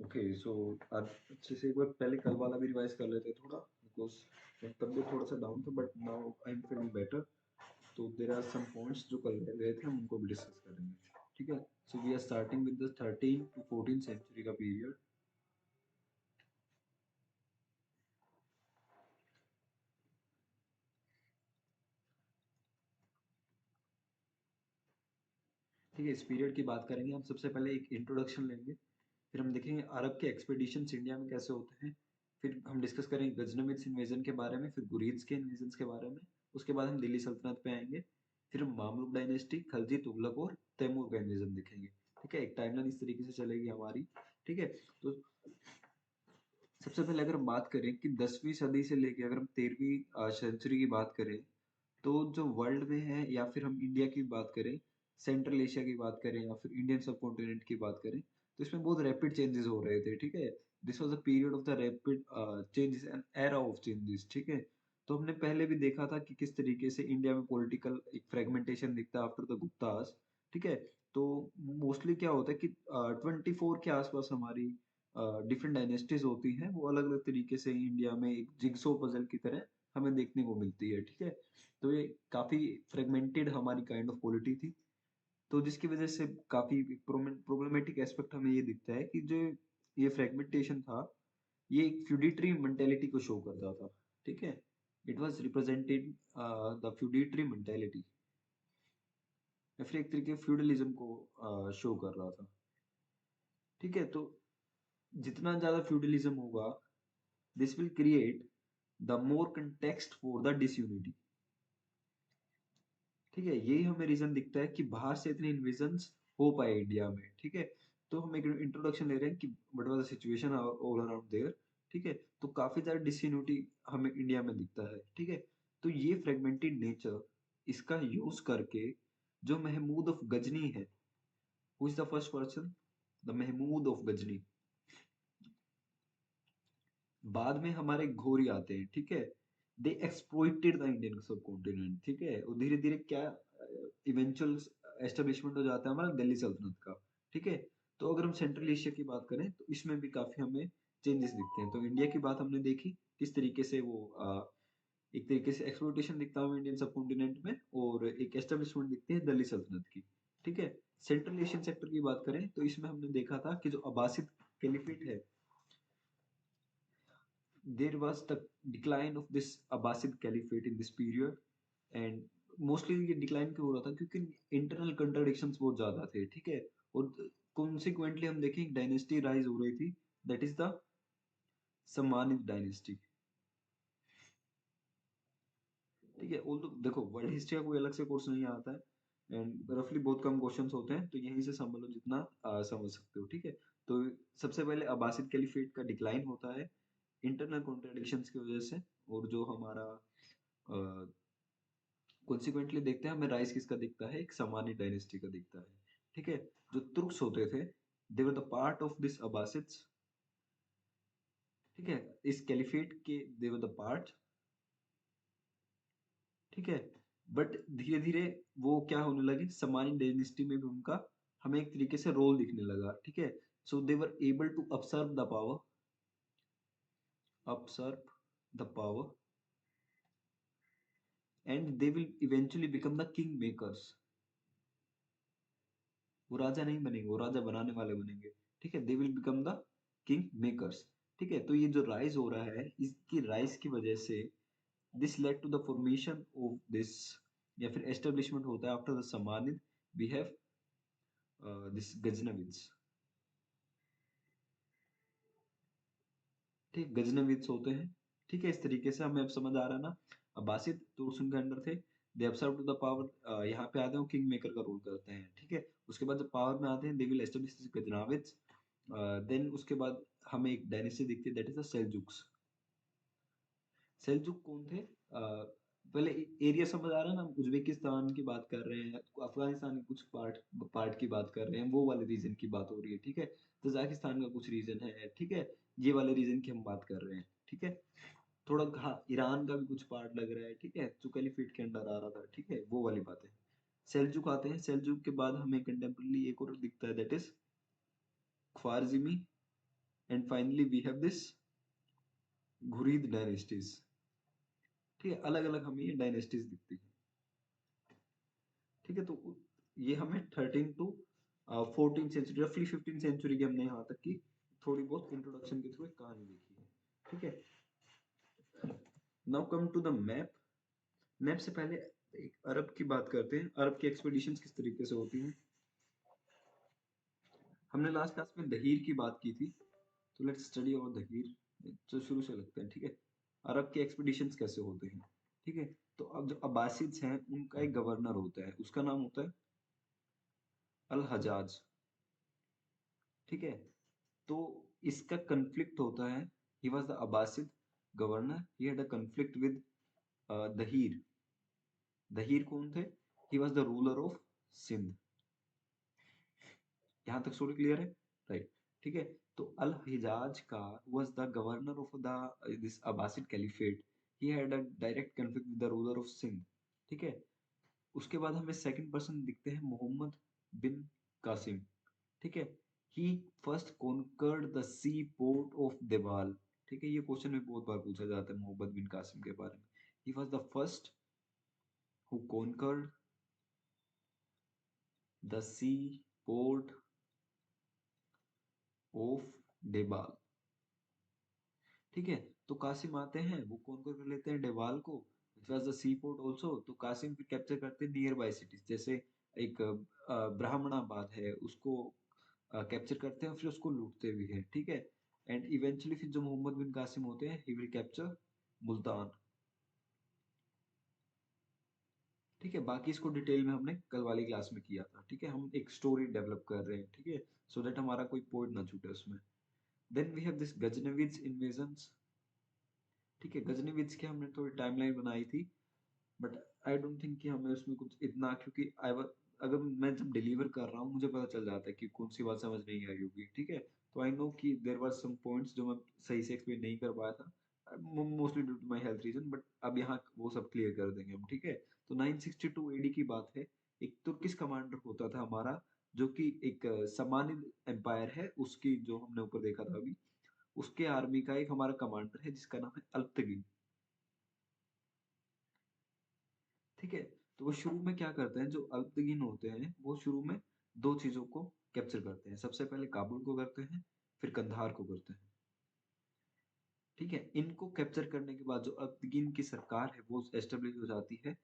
Okay, सो आज अच्छे से एक बार पहले कल वाला भी रिवाइज कर लेते हैं थोड़ा, बिकॉज तब भी थोड़ा सा डाउन था but now I am feeling better. तो देर आर सम पॉइंट्स जो कल रह गए थे, हम उनको भी डिस्कस करेंगे। ठीक है, so we are starting with the 13 to 14 century का पीरियड। ठीक है, इस पीरियड की बात करेंगे हम। सबसे पहले एक इंट्रोडक्शन लेंगे, फिर हम देखेंगे अरब के एक्सपेडिशंस इंडिया में कैसे होते हैं, फिर हम डिस्कस करेंगे गजनविद्स इन्वेजन के बारे में, फिर गुरीद्स के इन्वेजन के बारे में। उसके बाद हम दिल्ली सल्तनत पे आएंगे, फिर हम मामलुक डायनेस्टी, खलजी, तुगलक और तैमूर का इन्वेजन देखेंगे। ठीक है, एक टाइमलाइन इस तरीके से चलेगी हमारी। ठीक है, तो सबसे पहले अगर हम बात करें कि 10वीं सदी से लेके अगर हम 13वीं सेंचुरी की बात करें, तो जो वर्ल्ड में है, या फिर हम इंडिया की बात करें, सेंट्रल एशिया की बात करें, या फिर इंडियन सब कॉन्टिनेंट की बात करें, तो इसमें बहुत रैपिड चेंजेस हो रहे थे। ठीक है, this was a period of the rapid changes and era of changes. ठीक है, तो हमने पहले भी देखा था कि किस तरीके से इंडिया में पॉलिटिकल एक फ्रेगमेंटेशन दिखता है आफ्टर द गुप्तास। ठीक है, तो मोस्टली क्या होता है कि 24 के आसपास हमारी डिफरेंट डायनेस्टीज होती हैं, वो अलग अलग तरीके से इंडिया में एक जिगसो पजल की तरह हमें देखने को मिलती है। ठीक है, तो ये काफी फ्रेगमेंटेड हमारी काइंड ऑफ पॉलिटी थी, तो जिसकी वजह से काफी प्रॉब्लमेटिक एस्पेक्ट हमें ये दिखता है कि जो ये फ्रेगमेंटेशन था, ये एक फ्यूडिटरी मेंटेलिटी को शो करता था। ठीक है, it was represented the feudatory mentality, या फिर एक तरीके फ्यूडलिज्म को शो कर रहा था। ठीक है, तो जितना ज्यादा फ्यूडलिज्म होगा, this will create the more context for the disunity. ठीक है, यही हमें रीजन दिखता है कि बाहर से इतने इन्वेजन्स हो पाए इंडिया में। ठीक है, तो हम एक इंट्रोडक्शन ले रहे हैं कि what was the situation all around there. ठीक है, तो काफी ज्यादा डिसयूनिटी हमें इंडिया में दिखता है। ठीक है, तो ये फ्रेगमेंटेड नेचर, इसका यूज करके जो महमूद ऑफ गजनी है, who is the first person, the Mahmud of Ghazni. बाद में हमारे घोरी आते हैं। ठीक है, they exploited the Indian subcontinent. ठीक है, और धीरे धीरे क्या इवेंचुअल एस्टेब्लिशमेंट हो जाता है हमारा दिल्ली सल्तनत का। ठीक है, तो अगर हम सेंट्रल एशिया की बात करें, तो इसमें भी काफी हमें चेंजेस दिखते हैं। तो इंडिया की बात हमने देखी, किस तरीके से वो एक तरीके से एक्सप्लोइटेशन दिखता है इंडियन सब कॉन्टिनेंट में, और एक एस्टेब्लिशमेंट दिखती है दिल्ली सल्तनत की। ठीक है, सेंट्रल एशियन सेक्टर की बात करें, तो इसमें हमने देखा था कि जो अब्बासिद कैलिफेट है, there was the decline of this Abbasid Caliphate in this period, and mostly ये डिक्लाइन क्यों हो रहा था, क्योंकि इंटरनल कंट्राडिक्शंस बहुत ज्यादा थे। ठीक है, और कॉन्सिक्वेंटली हम देखें डायनेस्टी राइज हो रही थी, दैट इज द सम्मानित डायनेस्टी। ठीक है, ऑल्दो देखो वर्ल्ड हिस्ट्री का कोई अलग से कोर्स नहीं आता है, एंड रफली बहुत कम क्वेश्चंस होते हैं, तो यहीं से समझ लो जितना समझ सकते हो। ठीक है, तो सबसे पहले अब्बासिद कैलिफेट का डिक्लाइन होता है इंटरनल कॉन्ट्राडिक्शंस की वजह से, और जो हमारा कॉन्सिक्वेंटली देखते हैं हमें राइज किसका दिखता है, एक सामान्य डायनेस्टी का दिखता है। ठीक है, जो तुर्क्स होते थे, they were the part of this Abbasids. ठीक है, इस कैलिफेट के दे वर द पार्ट। ठीक है, बट धीरे धीरे वो क्या होने लगे, सामान्य डायनेस्टी में भी उनका हमें एक तरीके से रोल दिखने लगा। ठीक है, so they were able to absorb the power, absorb the power, and they will eventually become the king makers. वो राजा नहीं बनेंगे, वो राजा बनाने वाले बनेंगे। ठीक है, they will become the king makers. ठीक है, तो ये जो राइज हो रहा है, इसकी राइज की वजह से this led to the formation of this, या फिर एस्टेब्लिशमेंट होता है after the Samanid, we have this Ghaznavids. ठीक, गजनविद्स होते हैं। ठीक है, इस तरीके से हमें अब समझ आ रहा है ना। अब्बासिद तुर्क उनके अंडर थे, दे अब्सर्व टू द पावर, यहाँ पे आते हैं किंग मेकर का रोल करते हैं। ठीक है, उसके बाद जब पावर में आते हैं, दे विल एस्टेब्लिश गजनाविद्स। देन उसके बाद हमें एक डायनेस्टी दिखती है, दैट इज द सेल्जुक्स। सेल्जुक कौन थे? पहले एरिया समझ आ रहा है ना, हम उज्बेकिस्तान की बात कर रहे हैं, अफगानिस्तान के कुछ पार्ट पार्ट की बात कर रहे हैं, वो वाले रीजन की बात हो रही है। ठीक है, तजाकिस्तान का कुछ रीजन है। ठीक है, ये वाले रीजन की हम बात कर रहे हैं। ठीक है, थोड़ा हाँ ईरान का भी कुछ पार्ट लग रहा है। ठीक है, जो कैलिफेट के अंडर आ रहा था। ठीक है, वो वाली बात है। सेल्जुक आते हैं, सेल्जुक के बाद हमें कंटेम्पररी एक और दिखता है, that is Khwarizmi and finally we have this Ghurid dynasties. ठीक है, अलग अलग हमें ये डायनेस्टीज दिखती है। ठीक है, तो ये हमें 13 टू 14 सेंचुरी, रफली 15 सेंचुरी की हमने यहाँ तक की थोड़ी बहुत इंट्रोडक्शन के थ्रू एक कहानी देखी है। ठीक है, now come to the map. Map से पहले एक अरब की बात करते हैं, अरब की एक्सपेडिशंस किस तरीके से होती हैं। हमने लास्ट क्लास में दहीर की बात की थी, तो लेट्स स्टडी अबाउट दहीर। तो शुरू से लगते हैं। ठीक है, अरब के एक्सपेडिशंस कैसे होते हैं। ठीक है, तो अब जो अब्बासिड्स हैं उनका एक गवर्नर होता है, उसका नाम होता है अल हजाज। ठीक है, तो इसका कंफ्लिक्ट होता है, he was the Abbasid governor, he had a conflict with Dahir. Dahir कौन थे? He was the ruler of Sindh. यहाँ तक स्टोरी क्लियर है? राइट। ठीक है, तो अल हिजाज का was the governor of the this Abbasid caliphate. He had a direct conflict with the ruler of Sindh. ठीक है, उसके बाद हमें सेकंड पर्सन दिखते हैं मोहम्मद बिन कासिम। ठीक है, he first conquered the C port of देवाल। ठीक है, ये क्वेश्चन भी बहुत बार पूछा जाता है मोहम्मद बिन कासिम के बारे में। He was the first who conquered the C port of देवाल। ठीक है, तो कासिम आते हैं, वो कौन कौन कर लेते हैं डेवाल को, which was the C port also. तो कासिम फिर कैप्चर करते हैं नियर बाय सिटीज, जैसे एक ब्राह्मणाबाद है, उसको कैप्चर करते हैं, फिर उसको लूटते भी हैं। ठीक है, एंड इवेंचुअली फिर जो मोहम्मद बिन कासिम होते हैं, ही विल कैप्चर मुल्तान। ठीक है, बाकी इसको डिटेल में हमने कल वाली क्लास में किया था। ठीक है, हम एक स्टोरी डेवलप कर रहे हैं। ठीक है, सो दैट हमारा कोई पॉइंट ना छूटे उसमें। Then we have this Ghaznavids invasions. ठीक है, गजनविद्स की हमने थोड़ी टाइमलाइन बनाई थी, बट आई डोंट थिंक कि हमें उसमें कुछ इतना, क्योंकि अगर मैं जब डिलीवर कर रहा हूँ मुझे पता चल जाता है कि कौन सी बात समझ नहीं आई होगी। ठीक है, तो आई नो कि देयर वर सम पॉइंट्स जो मैं सही से एक्सप्लेन नहीं कर पाया था, mostly due to my health reason, but अब यहाँ वो सब क्लियर कर देंगे हम। ठीक है, तो 962 एडी की बात है। एक तुर्किश कमांडर होता था हमारा, जो कि एक समानिद एम्पायर है उसकी, जो हमने ऊपर देखा था अभी, उसके आर्मी का एक हमारा कमांडर है जिसका नाम है अल्तगिन। ठीक है, तो वो शुरू में क्या करते हैं, जो अल्पतगीन होते हैं वो शुरू में दो चीजों को कैप्चर करते हैं। सबसे पहले काबुल को करते हैं, फिर कंधार को करते हैं। ठीक है, इनको कैप्चर करने के बाद जो अल्पतगीन की सरकार है वो एस्टेब्लिश हो जाती है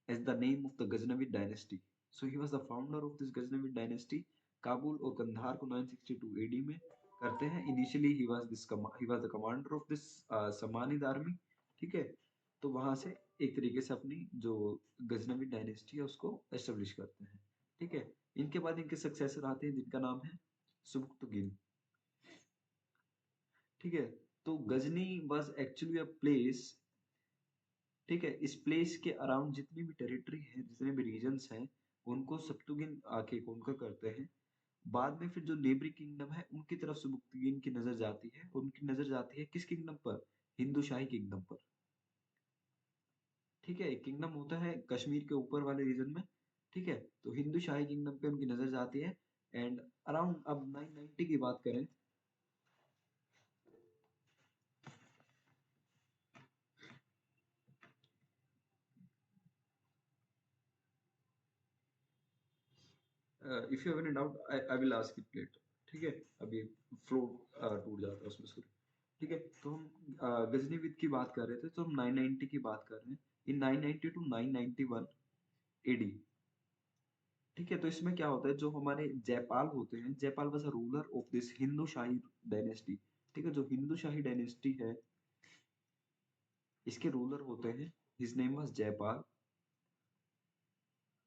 as the name of the Ghaznavid dynasty. So he was the founder of this Ghaznavid dynasty. Kabul और कंधार को 962 एडी में करते हैं। Initially he was the commander of this Samanid army. ठीक है, तो वहां से एक तरीके से अपनी जो गजनवी डायनेस्टी है उसको एस्टेब्लिश करते हैं। ठीक है, इनके बाद इनके सक्सेसर आते हैं जिनका नाम है सुबुक्तगिन। ठीक है, तो Ghazni was actually a place. ठीक है, इस प्लेस के अराउंड जितनी भी टेरिटरी है, जितने भी रीजन्स हैं, उनको सप्तुगिन आके कॉन्कर करते हैं। बाद में फिर जो नेबरी किंगडम है उनकी तरफ सुबुक्तगिन की नजर जाती है, और उनकी नजर जाती है किस किंगडम पर? हिंदू शाही किंगडम पर। ठीक है, एक किंगडम होता है कश्मीर के ऊपर वाले रीजन में। ठीक है, तो हिंदू शाही किंगडम पे उनकी नजर जाती है। एंड अराउंड अब 990 की बात करें, if you have any doubt I will ask it later. ठीक है, अभी फ्लो टूट जाता है उसमें, सॉरी। ठीक है, तो हम गजनीविद की बात कर रहे थे, तो हम 990 की बात कर रहे हैं। इन 990 टू 991 एडी। ठीक है, तो इसमें क्या होता है, जो हमारे जयपाल होते हैं, Jaipal was a ruler of this Hindu shahi dynasty. ठीक है, जो हिंदू शाही डायनेस्टी है, इसके रूलर होते हैं, हिज नेम वाज जयपाल।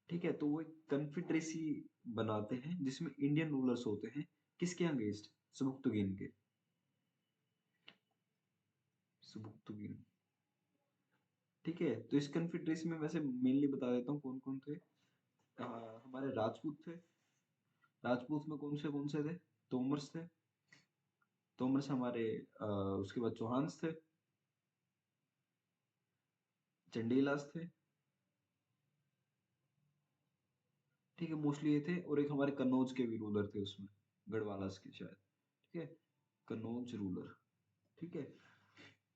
ठीक है, तो वो एक कन्फेडरेसी बनाते हैं जिसमें इंडियन रूलर्स होते हैं, किसके अगेंस्ट? सुबुक्तुगिन के। सुबुक्तुगिन। ठीक है, तो इस कन्फेडरेसी में वैसे मेनली बता देता हूँ कौन कौन थे। हमारे राजपूत थे। राजपूत में कौन से थे? तोमर्स थे। तोमर्स हमारे उसके बाद चौहान्स थे। चंडेलास थे। ठीक है, मोस्टली ये थे, और एक हमारे कन्नौज के भी रूलर थे उसमें, गढ़वालास के शायद। ठीक है, कनौज रूलर। ठीक है,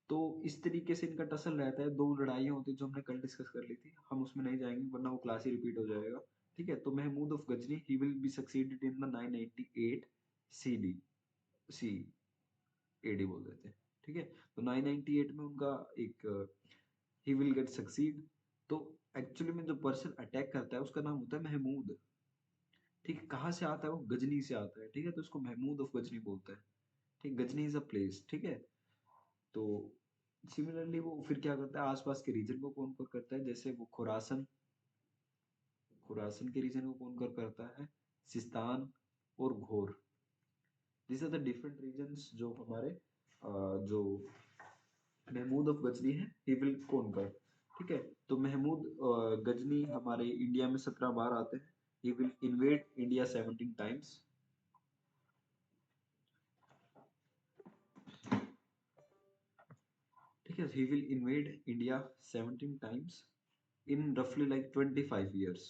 तो इस तरीके से इनका टसल रहता है। दो लड़ाइयाँ होती है जो हमने कल डिस्कस कर ली थी, हम उसमें नहीं जाएंगे वरना वो क्लास ही रिपीट हो जाएगा। ठीक है, तो Mahmud of Ghazni he will be succeeded in the 998 CE, CE AD बोल देते हैं। ठीक है, तो 998 में उनका एक ही विल गेट सक्सीड। तो एक्चुअली में जो पर्सन अटैक करता है उसका नाम होता है महमूद। ठीक है, कहाँ से आता है वो? गजनी से आता है। ठीक है, तो उसको महमूद ऑफ गजनी बोलते हैं। ठीक, गजनी इज अ प्लेस। ठीक है, तो सिमिलरली वो फिर क्या करता है, आसपास के रीजन को कॉन्कर करता है। जैसे वो खुरासन, खुरासन के रीजन को कॉन्कर करता है, सिस्तान और घोर। This are the different regions जो हमारे जो महमूद ऑफ गजनी है ही विल कॉन्कर। ठीक है, तो महमूद गजनी हमारे इंडिया में 17 बार आते हैं। He will invade India 17 times. ठीक है, he will invade India 17 times in roughly like 25 years।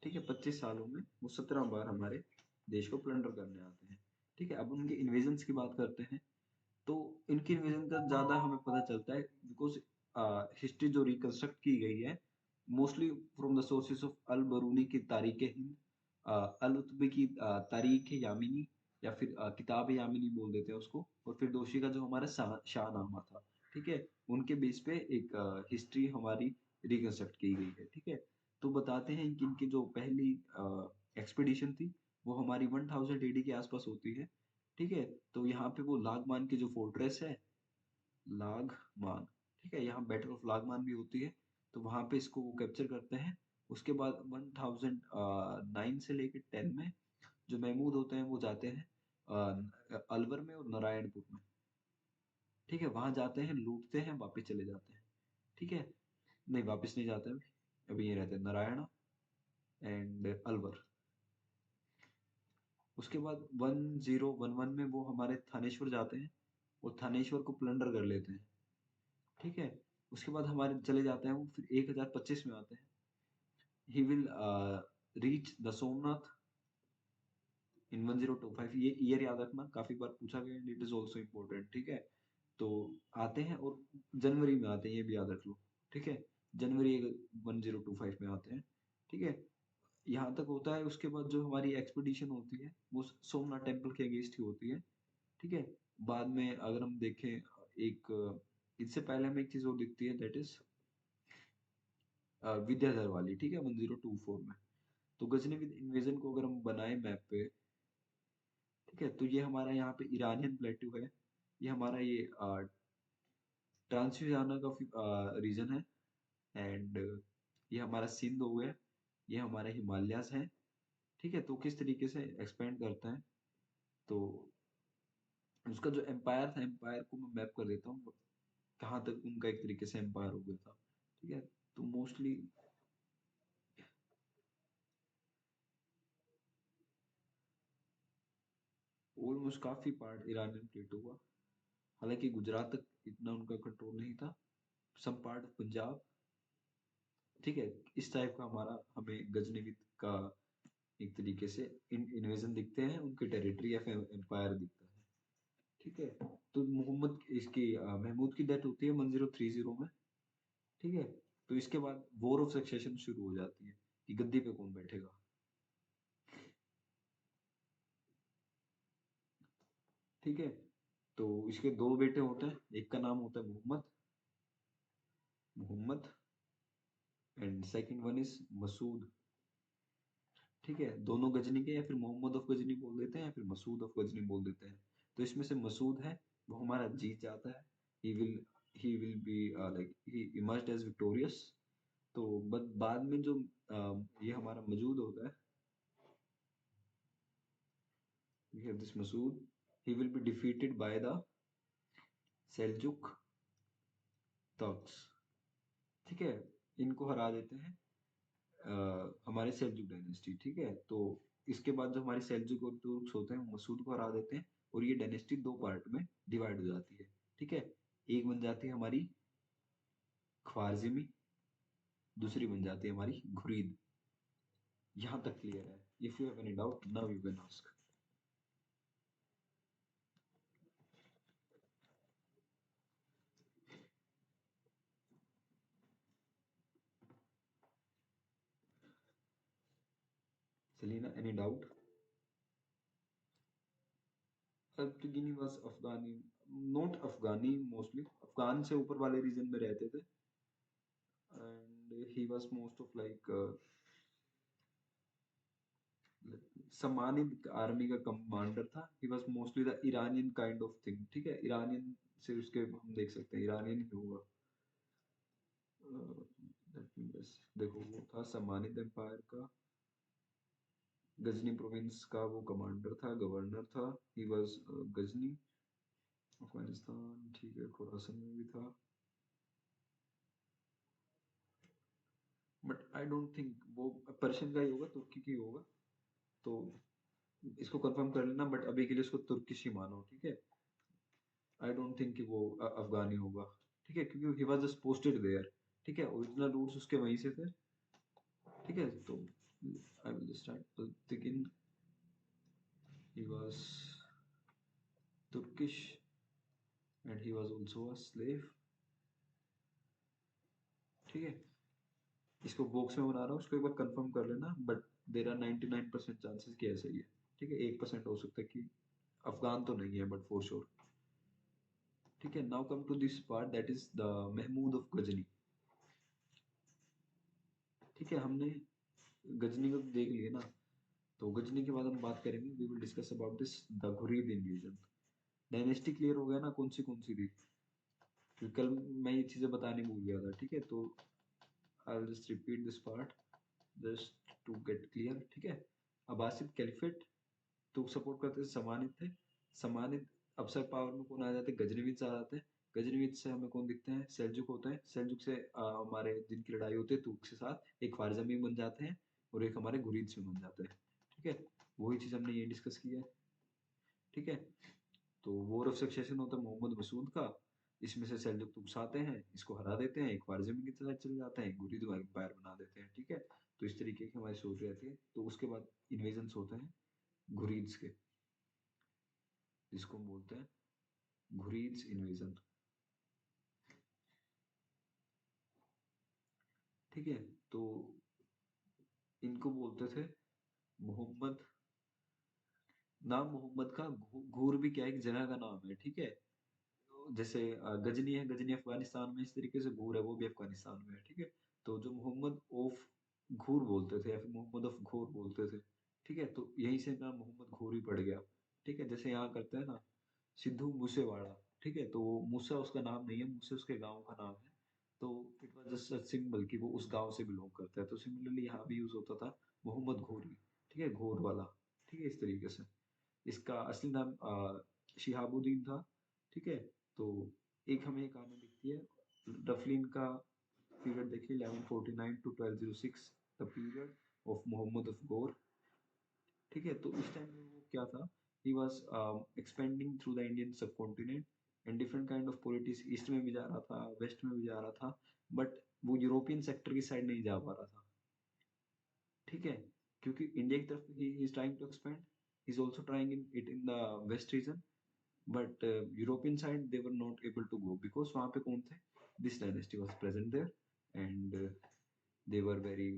ठीक है, 25 सालों में वो 17 बार हमारे देश को प्लंडर करने आते हैं। ठीक है, अब उनके इन्वेजन्स की बात करते हैं। तो इनकी इन्वेजन का ज़्यादा हमें पता चलता है बिकॉज हिस्ट्री जो रिकंस्ट्रक्ट की गई है mostly from the sources of Al Biruni की तारीख हिंद, अल उत्बी की तारीख यामिनी, या फिर किताब यामिनी बोल देते हैं उसको, और फिर दोषी का जो हमारा शाहनामा था। ठीक है, उनके बेस पे एक हिस्ट्री हमारी रिकंस्ट्रक्ट की गई है। ठीक है, तो बताते हैं कि इनकी जो पहली एक्सपीडिशन थी वो हमारी 1000 एडी के आसपास होती है। ठीक है, तो यहाँ पे वो लागमान की जो फोर्ट्रेस है, लागमान, ठीक है, यहाँ बैटल ऑफ लागमान भी होती है, तो वहां पे इसको वो कैप्चर करते हैं। उसके बाद 1009 से लेकर 10 में जो महमूद होते हैं वो जाते हैं अलवर में और नारायणपुर में। ठीक है, वहां जाते हैं, लूटते हैं, वापस चले जाते हैं। ठीक है, नहीं वापस नहीं जाते अभी, अभी ये रहते हैं नारायण एंड अलवर। उसके बाद 1011 में वो हमारे थानेश्वर जाते हैं और थानेश्वर को प्लंडर कर लेते हैं। ठीक है, उसके बाद हमारे चले जाते हैं वो, फिर 1025 में आते हैं। He will reach the Somnath in 1025। ये ईयर याद रखना, काफी बार पूछा गया, इट इज ऑल्सो इम्पोर्टेंट। ठीक है, तो आते हैं और जनवरी में आते हैं, ये भी याद रख लो। ठीक है, जनवरी 1025 में आते हैं। ठीक है, यहाँ तक होता है। उसके बाद जो हमारी एक्सपीडिशन होती है वो सोमनाथ टेम्पल के अगेंस्ट ही होती है। ठीक है, बाद में अगर हम देखें एक इससे पहले हमें एक चीज और दिखती है, दैट इज विद्याधर वाली। ठीक है, 1024 में। तो गजनी विद इन्वेजन को अगर हम बनाए मैप पे, ठीक है, तो ये हमारा यहाँ पे ईरानियन प्लेट्यू है, ये हमारा ये ट्रांसयूजाना का रीजन है, एंड ये हमारा सिंध हो गया, ये हमारे हिमालयास हैं। ठीक है, तो किस तरीके से एक्सपेंड करता है, तो उसका जो एम्पायर था, एम्पायर को मैं मैप कर देता हूँ कहाँ तक उनका एक तरीके से एम्पायर हो गया था। ठीक है, तो मोस्टली ऑलमोस्ट काफी पार्ट ईरानियन प्लेटो का, हालांकि गुजरात तक इतना उनका कंट्रोल नहीं था, सम पार्ट ऑफ पंजाब। ठीक है, इस टाइप का हमारा हमें गजनविद का एक तरीके से इन्वेजन दिखते हैं, उनके टेरिटरी या फिर एम्पायर दिखता है। ठीक है, तो मोहम्मद इसकी महमूद की डेथ होती है 1030 में। ठीक है, तो इसके बाद वॉर ऑफ सक्सेशन शुरू हो जाती है कि गद्दी पे कौन बैठेगा। ठीक है, तो इसके दो बेटे होते हैं, एक का नाम होता है Mohammad, Mohammad, and second one is Masud. ठीक है, दोनों गजनी के, या फिर मोहम्मद ऑफ गजनी बोल देते हैं या फिर मसूद ऑफ गजनी बोल देते हैं। तो इसमें से मसूद है वो हमारा जीत जाता है। He will he will be like he emerged as victorious. तो बट बाद में जो ये हमारा मौजूद होता है, we have this Masood, he will be defeated by the Seljuk Turks। ठीक है, इनको हरा देते हैं हमारे सेल्जुक डायनेस्टी। ठीक है, तो इसके बाद जो हमारे सेल्जुक और तुर्क्स होते हैं वो मसूद को हरा देते हैं, और ये डायनेस्टी दो पार्ट में डिवाइड हो जाती है। ठीक है, एक बन जाती है हमारी ख्वारजिमी, दूसरी बन जाती है हमारी घुरीद। यहाँ तक क्लियर है? If you have any doubt now you can ask. Selena, any doubt? Lamborghini was Afghani, not Afghani mostly. Afghan से ऊपर वाले रीजन में रहते थे, and he was most of like सम्मानित आर्मी का कमांडर था. He was mostly the Iranian kind of thing. ठीक है, इरानियन से उसके हम देख सकते हैं इरानियन ही होगा. Let me guess. देखो वो था सम्मानित एम्पायर का, गजनी प्रोविंस का वो कमांडर था, गवर्नर था. He was Ghazni, Afghanistan. ठीक है, खुरासन में भी था, बट आई डोंट थिंक वो पर्शियन का ही होगा, तुर्की की होगा. तो इसको कंफर्म कर लेना, बट अभी के लिए इसको तुर्किश ही मानो. ठीक है, आई डोंट थिंक कि वो अफगानी होगा. ठीक है, क्योंकि he was just posted there. ठीक है, ओरिजिनल रूट्स उसके वहीं से थे. ठीक है, तो I will start begin. He was Turkish and he was also a slave. ठीक है, इसको बॉक्स में बना रहा हूँ, इसको एक बार कंफर्म कर लेना, बट देयर आर 99% चांसेस कि ऐसा ही है. ठीक है, 1% हो सकता है कि अफगान तो नहीं है, बट फॉर श्योर. ठीक है, now come to this part, that is the Mahmud of Ghazni. ठीक है, हमने गजनी को देख लिया ना, तो गजनी के बाद हम बात करेंगे, we will discuss about this the Ghurid invasion. Dynasty clear हो गया ना, कौन सी थी, क्योंकि कल मैं ये चीजें बताने भूल गया था. ठीक है, तो I will just repeat this part just to get clear. ठीक है, अब्बासिद कैलिफेट तो सपोर्ट करते थे, सम्मानित थे. सम्मानित अफसर पावर में कौन आ जाते हैं, गजनवीद आ जाते हैं. गजनवीद से हमें कौन दिखते हैं, सेल्जुक होते हैं. सेल्जुक से हमारे जिनकी लड़ाई होती है तुर्क के साथ, एक ख्वारिज़मी बन जाते हैं और एक हमारे घुरीद से बन जाते हैं. ठीक है, वही चीज हमने ये डिस्कस किया है. ठीक है, तो वॉर ऑफ सक्सेशन होता है मोहम्मद मसूद का. इसमें से सेल्जुक तुर्क्स आते हैं, इसको हरा देते हैं, एक ख्वारिज़मी की तरफ चले जाते हैं, घुरीद को एम्पायर बना देते हैं. ठीक है, तो इस तरीके की हमारी सोच रहती है. तो उसके बाद इन्वेजन्स होते हैं घुरीद्स के, जिसको हम बोलते हैं घुरीद्स इन्वेजन. ठीक है, तो इनको बोलते थे मोहम्मद. नाम मोहम्मद का घूर भी क्या है, एक जगह का नाम है. ठीक है, जैसे गजनी है, गजनी अफगानिस्तान में, इस तरीके से घूर है, वो भी अफगानिस्तान में है. ठीक है, तो जो मोहम्मद ऑफ घूर बोलते थे या फिर मोहम्मद ऑफ घोर बोलते थे. ठीक है, तो यहीं से नाम मोहम्मद घोर ही पड़ गया. ठीक है, जैसे यहाँ करते हैं ना सिद्धू मूसेवाड़ा. ठीक है, तो वो मूसा उसका नाम नहीं है, मूसे उसके गांव का नाम है. तो it was just a symbol कि वो उस गांव से बिलोंग करता है. तो सिमिलरली यहाँ भी यूज होता था मोहम्मद घोरी. ठीक है, घोर वाला. ठीक है, इस तरीके से. इसका असली नाम शिहाबुद्दीन था. ठीक है, तो एक हमें एक आने दिखती है रफली इनका पीरियड देखिए, 1149 to 1206, the period of Mohammad of Ghor. ठीक है, तो इस टाइम में वो क्या था, he was expanding through the Indian subcontinent and different kind of politics. East में भी जा रहा था, वेस्ट में भी जा रहा था, बट वो यूरोपियन सेक्टर की साइड नहीं जा पा रहा था. ठीक है, क्योंकि इंडिया की तरफ he is trying to expand, he is also trying in it in the west region, but European side they were not able to go because वहां पे कौन थे, this dynasty was present there and they were very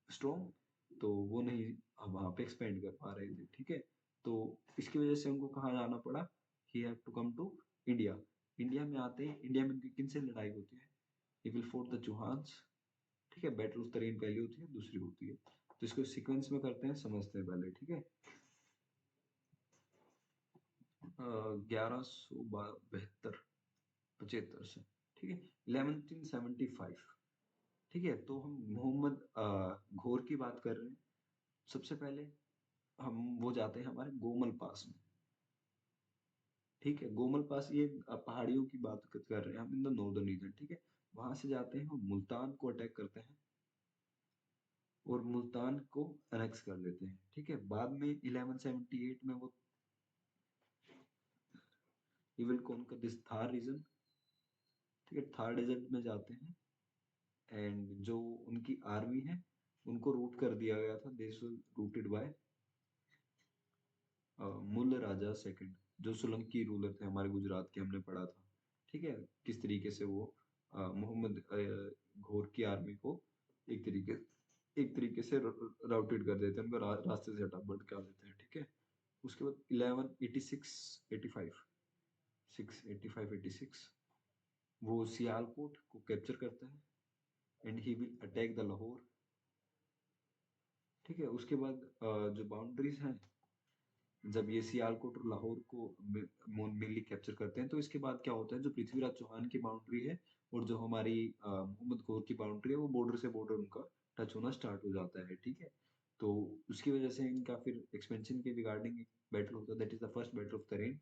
strong. तो वो नहीं वहां पे expand कर पा रहे थे. ठीक है, तो इसकी वजह से उनको कहाँ जाना पड़ा, he have to come to India. India में आते हैं, इंडिया में किन से लड़ाई होती है, he will fort the Chauhans. ठीक है, बैटल ऑफ तरेन पहली होती है, दूसरी होती है. तो इसको सीक्वेंस में करते हैं, समझते हैं पहले. ठीक है, 1172 75 से. ठीक है, 1175. ठीक है, तो हम मोहम्मद घोर की बात कर रहे हैं. सबसे पहले हम वो जाते हैं हमारे गोमल पास में. ठीक है, गोमल पास ये पहाड़ियों की बात कर रहे हैं हम इन द नॉर्दर्न रीजन. ठीक है, वहां से जाते हैं हम मुल्तान को अटैक करते हैं और मुल्तान को अनेक्स कर लेते हैं. ठीक है, बाद में 1178 में वो he will conquer this Thar region. ठीक है, थार डेजर्ट में जाते हैं एंड जो उनकी आर्मी है उनको रूट कर दिया गया था. दिस वाज रूटेड बाय मुल्ल राजा सेकंड, जो सोलंकी रूलर थे हमारे गुजरात के, हमने पढ़ा था. ठीक है, किस तरीके से वो मोहम्मद घोर की आर्मी को एक तरीके एक तरीके से राउटेड कर देते हैं, उनको रास्ते से हटा भटका देते हैं, ठीक है। उसके बाद 1186 85 685 86 वो सियालकोट को कैप्चर करता है and he will attack the Lahore, ठीक है। उसके बाद जो बाउंड्रीज हैं, जब ये सियालकोट और लाहौर को मेनली कैप्चर करते हैं, तो इसके बाद क्या होता है, जो पृथ्वीराज चौहान की बाउंड्री है और जो हमारी मोहम्मद गौर की बाउंड्री है, वो बॉर्डर से बॉर्डर उनका टच होना स्टार्ट हो जाता है, ठीक है। तो उसकी वजह से इनका फिर एक्सपेंशन के रिगार्डिंग एक बैटल होता है, that is the first battle of तरेन,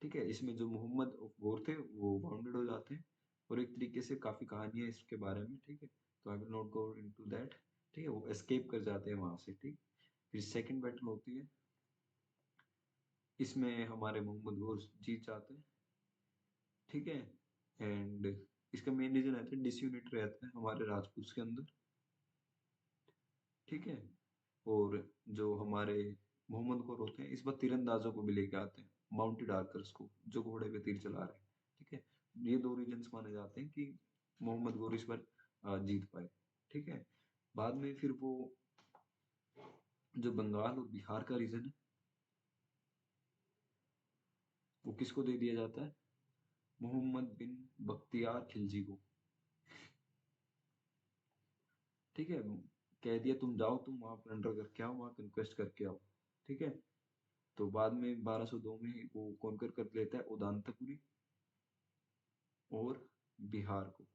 ठीक है। इसमें जो मोहम्मद गौर थे वो बाउंडेड हो जाते हैं, और एक तरीके से काफी कहानियां इसके बारे में, ठीक है। तो I will not go into that, ठीक है। वो एस्केप कर जाते हैं वहां से, ठीक। फिर सेकंड बैटल होती है, इसमें हमारे मोहम्मद गौर जीत जाते हैं, ठीक है। एंड इसका मेन रीजन रहता है डिसयूनिट रहता है हमारे राजपूत के अंदर, ठीक है। और जो हमारे मोहम्मद गौर होते हैं, इस बार तीरंदाजों को भी लेके आते हैं, माउंटेड आर्कर्स को, जो घोड़े पे तीर चला रहे हैं, ठीक है। ये दो रीजंस माने जाते हैं कि मोहम्मद गौर इस बार जीत पाए, ठीक है। बाद में फिर वो जो बंगाल और बिहार का रीजन है, वो किसको दे दिया जाता है, मोहम्मद बिन बख्तियार खिलजी को, ठीक है। कह दिया तुम जाओ, तुम वहां प्लंडर करके आओ, वहां कंक्वेस्ट करके आओ, ठीक है। तो बाद में 1202 में वो कॉन्कर कर लेता है उदांतपुरी और बिहार को,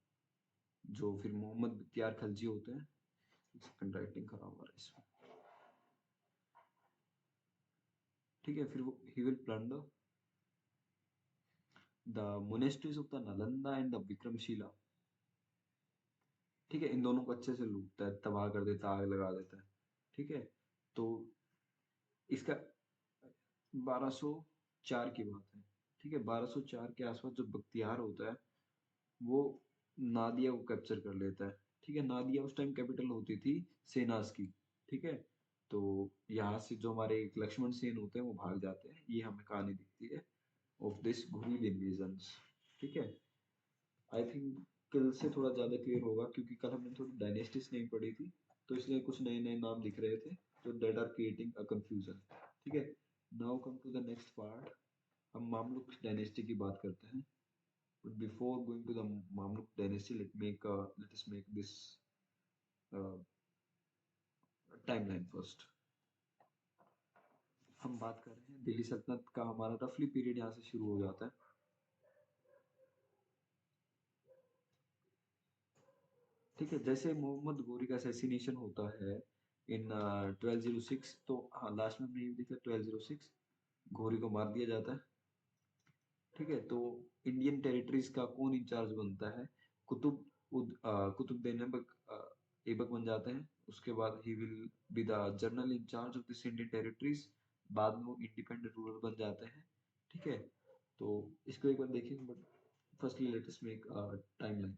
जो फिर मोहम्मद बख्तियार खलजी होते हैं। सेकंड राइटिंग खराब हो रहा है इसमें, ठीक है। फिर वो he will plunder the monasteries of the Nalanda and the Vikramshila, ठीक है। इन दोनों को अच्छे से लूटता है, तबाह कर देता है, आग लगा देता है, ठीक है। तो इसका 1204 की बात है, ठीक है। 1204 के आसपास जो बख्तियार होता है, वो नादिया को कैप्चर कर लेता है, ठीक है। नादिया उस टाइम कैपिटल होती थी सेनास की, ठीक है। तो यहाँ से जो हमारे एक लक्ष्मण सेन होते हैं वो भाग जाते हैं, ये हमें कहानी दिखती है ऑफ दिस घुरिद इन्वेजन्स, ठीक है। आई थिंक कल से थोड़ा ज्यादा क्लियर होगा, क्योंकि कल हमने थोड़ी डायनेस्टीज नहीं पढ़ी थी, तो इसलिए कुछ नए नए नाम दिख रहे थे, तो that are creating a confusion, ठीक है। Now come to the next part, हम मामलुक डायनेस्टी की बात करते हैं। But before going to the Mamluk dynasty, let us make this uh, timeline first. हम बात कर रहे हैं दिल्ली सल्तनत का, हमारा रफली पीरियड यहाँ से शुरू हो जाता है, ठीक है। जैसे मोहम्मद गोरी का असैसिनेशन होता है इन 1206, तो हाँ लास्ट में हमने ये देखा 1206 घोरी को मार दिया जाता है, ठीक है। तो इंडियन टेरिटरीज का कौन इंचार्ज बनता है, कुतुबुद्दीन ऐबक बन जाते हैं। उसके बाद he will be the general in charge of this Indian territories, बाद में वो इंडिपेंडेंट रूलर बन जाते हैं, ठीक है। तो इसको एक बार देखेंगे, but firstly let us make timeline.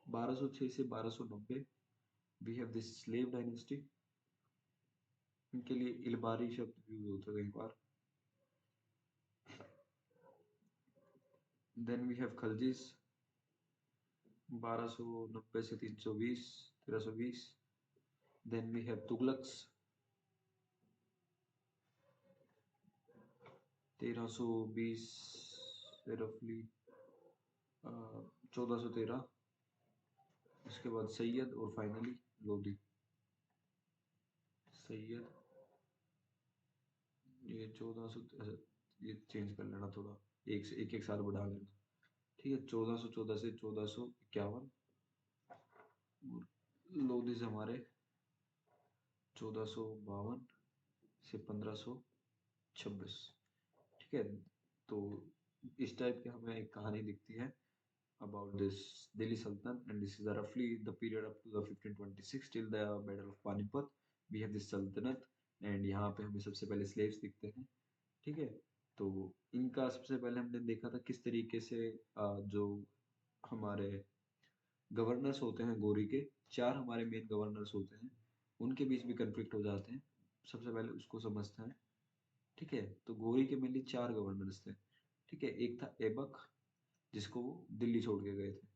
1206 से 1290 we have this slave dynasty, इनके लिए इलबारी शब्द यूज होता है कई बार। देन वी हैव खलजीज 1290 से 320 1320। देन वी हैव तुगलक्स 1320 से रफली 1413। उसके बाद सैयद और फाइनली लोधी। सैयद ये 1400, ये चेंज कर लेना थोड़ा, एक से एक साल बढ़ा लेना, ठीक है। 1414 से 1451, लोधी से हमारे 1452 से 1526, ठीक है। तो इस टाइप की हमें एक कहानी दिखती है about this Delhi Sultanate, and this is roughly the period up to the 1526 till the Battle of Panipat. We have this Sultanate, and यहाँ पे हमें सबसे पहले slaves दिखते हैं, ठीक है। तो इनका सबसे पहले हमने देखा था किस तरीके से जो हमारे गवर्नर्स होते हैं गोरी के, चार हमारे मेन गवर्नर्स होते हैं, उनके बीच भी कन्फ्लिक्ट हो जाते हैं। सबसे पहले उसको समझते हैं। ठीक है, तो गौरी के मेनली 4 गवर्नर्स थे। ठीक है, एक था ऐबक, जिसको वो दिल्ली छोड़ के गए थे।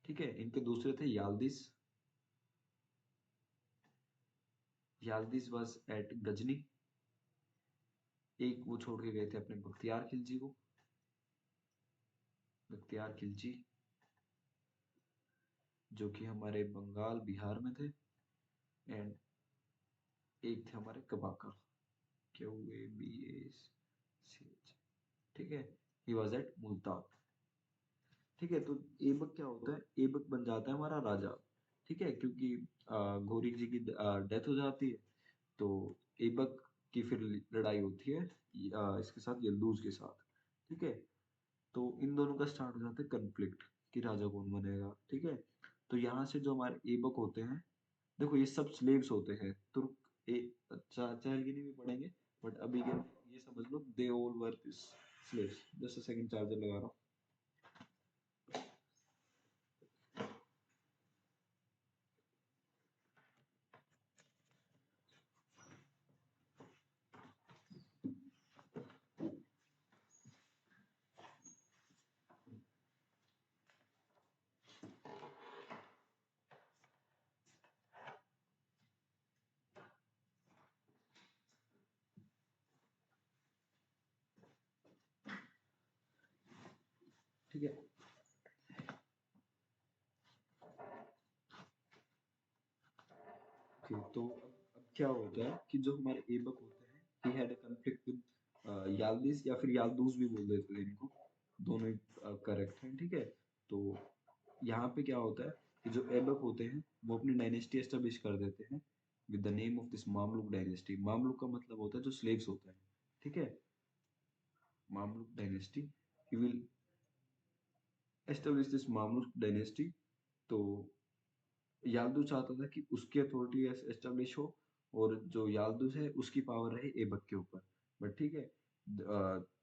ठीक है, इनके दूसरे थे याल्दिस। याल्दिस वाज एट गजनी। एक वो छोड़ के गए थे अपने बख्तियार खिलजी को। बख्तियार खिलजी, जो कि हमारे बंगाल बिहार में थे। एंड एक थे हमारे कबाका, QABACH। ठीक है, ही वॉज एट मुल्तान। ठीक है, तो ऐबक क्या होता है, ऐबक बन जाता है हमारा राजा। ठीक है, क्योंकि घोरी जी की डेथ हो जाती है, तो ऐबक की फिर लड़ाई होती है इसके साथ, यल्दूज के साथ। ठीक है, तो इन दोनों का स्टार्ट हो जाता है कन्फ्लिक्ट कि राजा कौन बनेगा। ठीक है, तो यहाँ से जो हमारे ऐबक होते हैं, देखो ये सब स्लेव्स होते हैं तुर्क। चार्जर भी पढ़ेंगे, बट अभी के ये समझ लो they all were this slaves. Just a second, charger लगा रहा हूँ। ठीक है, ओके, तो अब क्या होता है कि जो हमारे ऐबक होते हैं, he had a conflict with Yaldiz, या फिर याल्दूस भी बोल देते थे इनको, दोनों ही करेक्ट हैं। ठीक है, तो यहाँ पे क्या होता है कि जो ऐबक होते हैं वो अपनी डायनेस्टी एस्टेब्लिश कर देते हैं with the name of this Mamluk dynasty. Mamluk का मतलब होता है जो स्लेव्स होते हैं। ठीक है, Mamluk dynasty, he will establish this Mamluk dynasty. तो याल्दू चाहता था कि उसकी अथॉरिटी एस्टेब्लिश हो, और जो याल्दूस है उसकी पावर रहे ऐबक के ऊपर। बट ठीक है,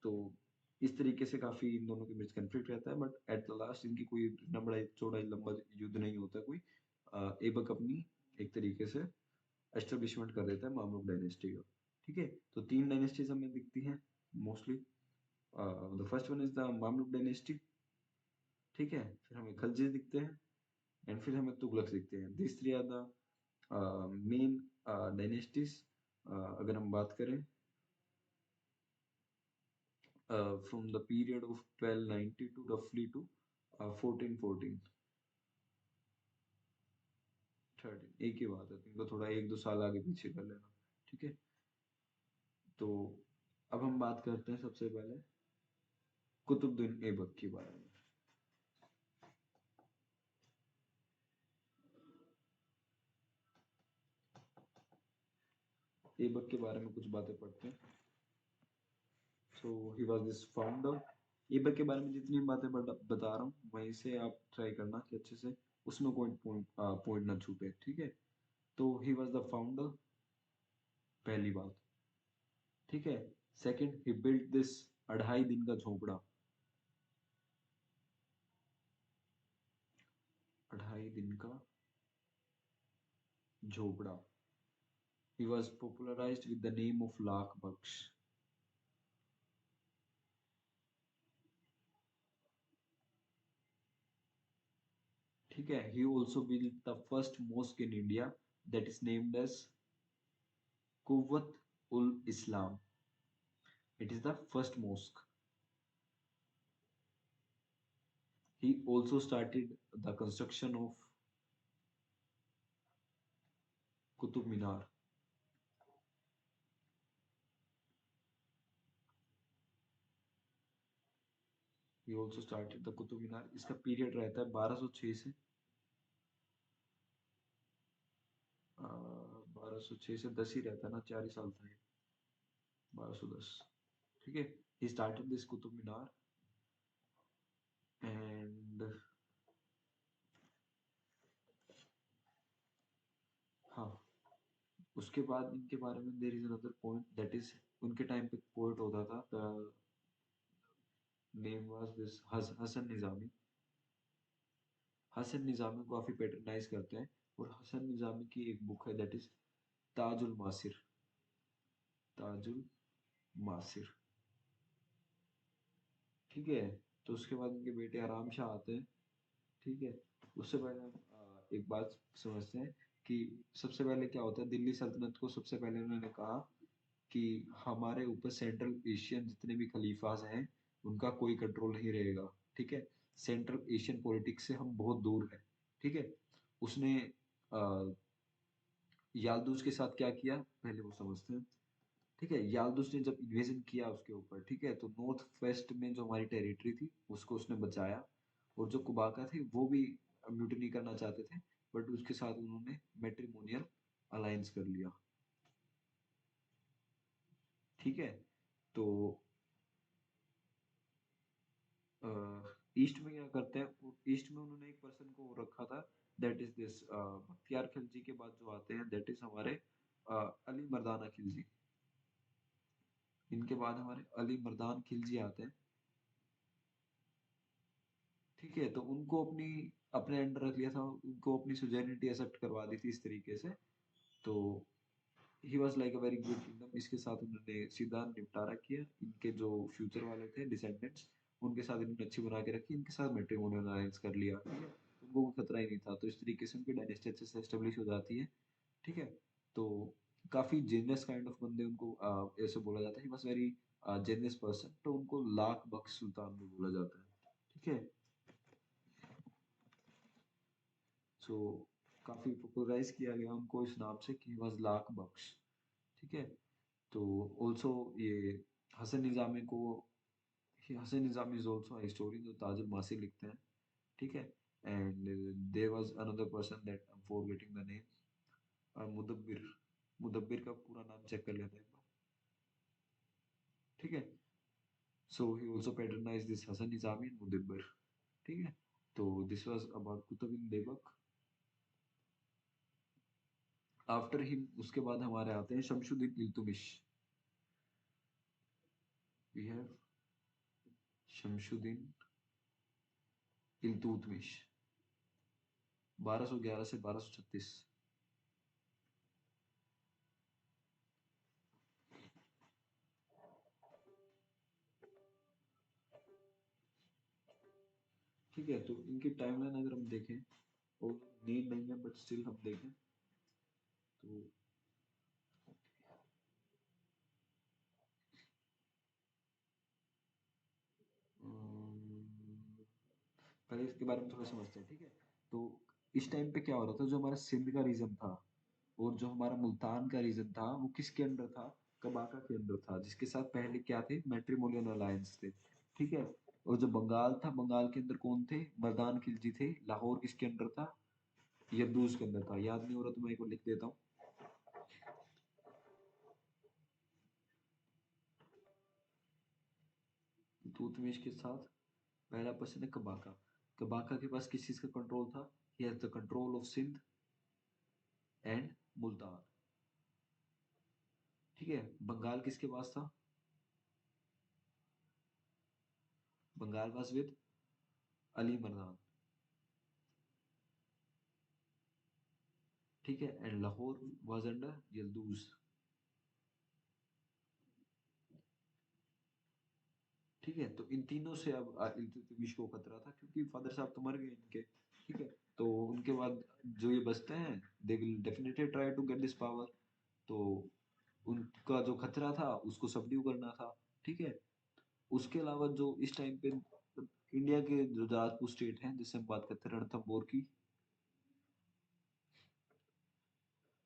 तो इस तरीके से काफी इन दोनों के बीच कंफ्लिक्ट रहता है, बट एट द लास्ट इनकी कोई इतना बड़ा चौड़ा लंबा युद्ध नहीं होता कोई। ऐबक अपनी एक तरीके से एस्टेब्लिशमेंट कर देता है मामलुक डायनेस्टी का। ठीक है, तो 3 डायनेस्टीज हमें दिखती हैं mostly. The first one is the Mamluk dynasty. ठीक है, फिर हमें खलजीज दिखते हैं, एंड फिर हमें तुगलक दिखते हैं। This three are the main dynasties. अगर हम बात करें from the period of 1290 to रफली टू 1414 13, एक ही बात है, तो इनको थोड़ा 1-2 साल आगे पीछे कर लेना। ठीक है, तो अब हम बात करते हैं सबसे पहले कुतुबुद्दीन ऐबक के बारे में। ऐबक के बारे में कुछ बातें पढ़ते हैं। So he was this founder. Aibak के बारे में जितनी बातें बता रहा हूँ वहीं से आप ट्राई करना कि अच्छे से उसमें कोई पॉइंट ना छूटे। ठीक है, तो ही वाज द फाउंडर, पहली बात। ठीक है, सेकंड, ही बिल्ट दिस 2.5 दिन का झोपड़ा। 2.5 दिन का झोपड़ा। He was popularized with the name of Lakh Bakhsh. ठीक है, he also built the first mosque in India that is named as Quwwat ul Islam। It is the first mosque. He also started the construction of Qutub Minar। He also started the Qutub Minar। इसका period रहता है 1206 से 1206 से 10 ही रहता है ना, 4 ही साल था ये, 1210। ठीक है, he started this Qutub Minar। And हाँ, उसके बाद इनके बारे में there is another point, that is उनके टाइम पे पोएट होता था, the name was this Hasan Nizami. Hasan Nizami को काफी पैटर्नाइज करते हैं, और हसन निजामी की एक बुक है दैट इज ताजुल मासिर। ताजुल मासिर। ठीक है, तो उसके बाद उनके बेटे आराम शाह आते हैं। ठीक है, उससे पहले हम एक बात समझते हैं कि सबसे पहले क्या होता है। दिल्ली सल्तनत को सबसे पहले उन्होंने कहा कि हमारे ऊपर सेंट्रल एशियन जितने भी खलीफाज हैं उनका कोई कंट्रोल नहीं रहेगा। ठीक है, सेंट्रल एशियन पॉलिटिक्स से हम बहुत दूर हैं। ठीक है, उसने याल्दुज के साथ क्या किया पहले वो समझते हैं। ठीक है, याल्दुज ने जब इन्वेजन किया उसके ऊपर, ठीक है, तो नॉर्थ वेस्ट में जो हमारी टेरिटरी थी उसको उसने बचाया। और जो कुबाका थे वो भी म्यूटिनी करना चाहते थे, बट उसके साथ उन्होंने मैट्रिमोनियल अलायंस कर लिया। ठीक है, तो ईस्ट में क्या करते हैं, ईस्ट में उन्होंने एक पर्सन को रखा था, that is this Bakhtiyar Khilji के बाद जो आते हैं दैट इज हमारे अली मर्दाना खिलजी। इनके बाद हमारे अली मर्दान खिलजी आते हैं। ठीक है, तो उनको अपनी अपने अंडर रख लिया था, उनको अपनी सुजेनिटी एक्सेप्ट करवा दी थी इस तरीके से। तो he was like a very good kingdom. इसके साथ उन्होंने सीधा निपटारा किया। इनके जो फ्यूचर वाले थे डिसेंडेंट्स, उनके साथ इन्होंने अच्छी बना के रखी, इनके साथ मैट्रिमोनियल अलायंस कर लिया। ठीक है, तो उनको कोई खतरा ही नहीं था। तो इस तरीके से उनकी डायनेस्टी अच्छे से एस्टेब्लिश हो जाती है। ठीक है, तो काफी जेनरस काइंड ऑफ बंदे उनको ऐसे बोला जाता है, बस वेरी जेनरस पर्सन, तो उनको लाख बख्श सुल्तान भी बोला जाता है। ठीक है, सो काफी पॉपुलराइज किया गया उनको इस नाम से कि वॉज लाख बख्श। ठीक है, तो ऑल्सो ये हसन निजामी को, Hasan Nizami is also historian जो ताजुल मासी लिखते हैं। ठीक है, and there was another person that I am forgetting the name, Mudabbir. Mudabbir का पूरा नाम चेक कर लेते हैं एक बार। ठीक है, so he also patronise this Hasan Nizami and Mudabbir. ठीक है, तो this was about Qutub Aibak. After him उसके बाद हमारे आते हैं शमशुद्दीन इल्तुमिश। वी हैव शमशुद्दीन इल्तुतमिश 1211 से 1236। ठीक है, तो इनकी टाइमलाइन अगर हम देखें, और नीड नहीं है बट स्टिल हम देखें तो पहले इसके बारे में थोड़ा समझते हैं। ठीक है, तो इस टाइम पे क्या हो रहा था, जो हमारा सिंध का रीजन था और जो हमारा मुल्तान का रीजन था वो किसके अंडर था, कबाका के अंडर था, जिसके साथ पहले क्या थे, मैट्रिमोनियल अलायंस थे। ठीक है, और जो बंगाल था, बंगाल के अंदर कौन थे, मर्दान खिलजी थे। लाहौर किसके अंडर था, यद्दूज के अंदर था। याद नहीं हो रहा तो मैं एक बार लिख देता हूँ। तूतमिश के साथ पहला पर्सन है कबाका। कबाका के पास किस चीज का कंट्रोल था, he has the control of Sindh and Multan. ठीक है, बंगाल किसके पास था, बंगाल वाज विद अली मर्दान। ठीक है, and Lahore was under Yalduz. ठीक है, तो इन तीनों से अब इल्तुतमिश को खतरा था क्योंकि फादर साहब तो मर गए इनके। ठीक है, तो उनके बाद जो ये बचते हैं they will definitely try to get this power. तो उनका जो खतरा था उसको सबड्यू करना था। ठीक है, उसके अलावा जो इस टाइम पे इंडिया के जो राजपूत स्टेट हैं जिससे हम बात करते हैं रणथंबोर की,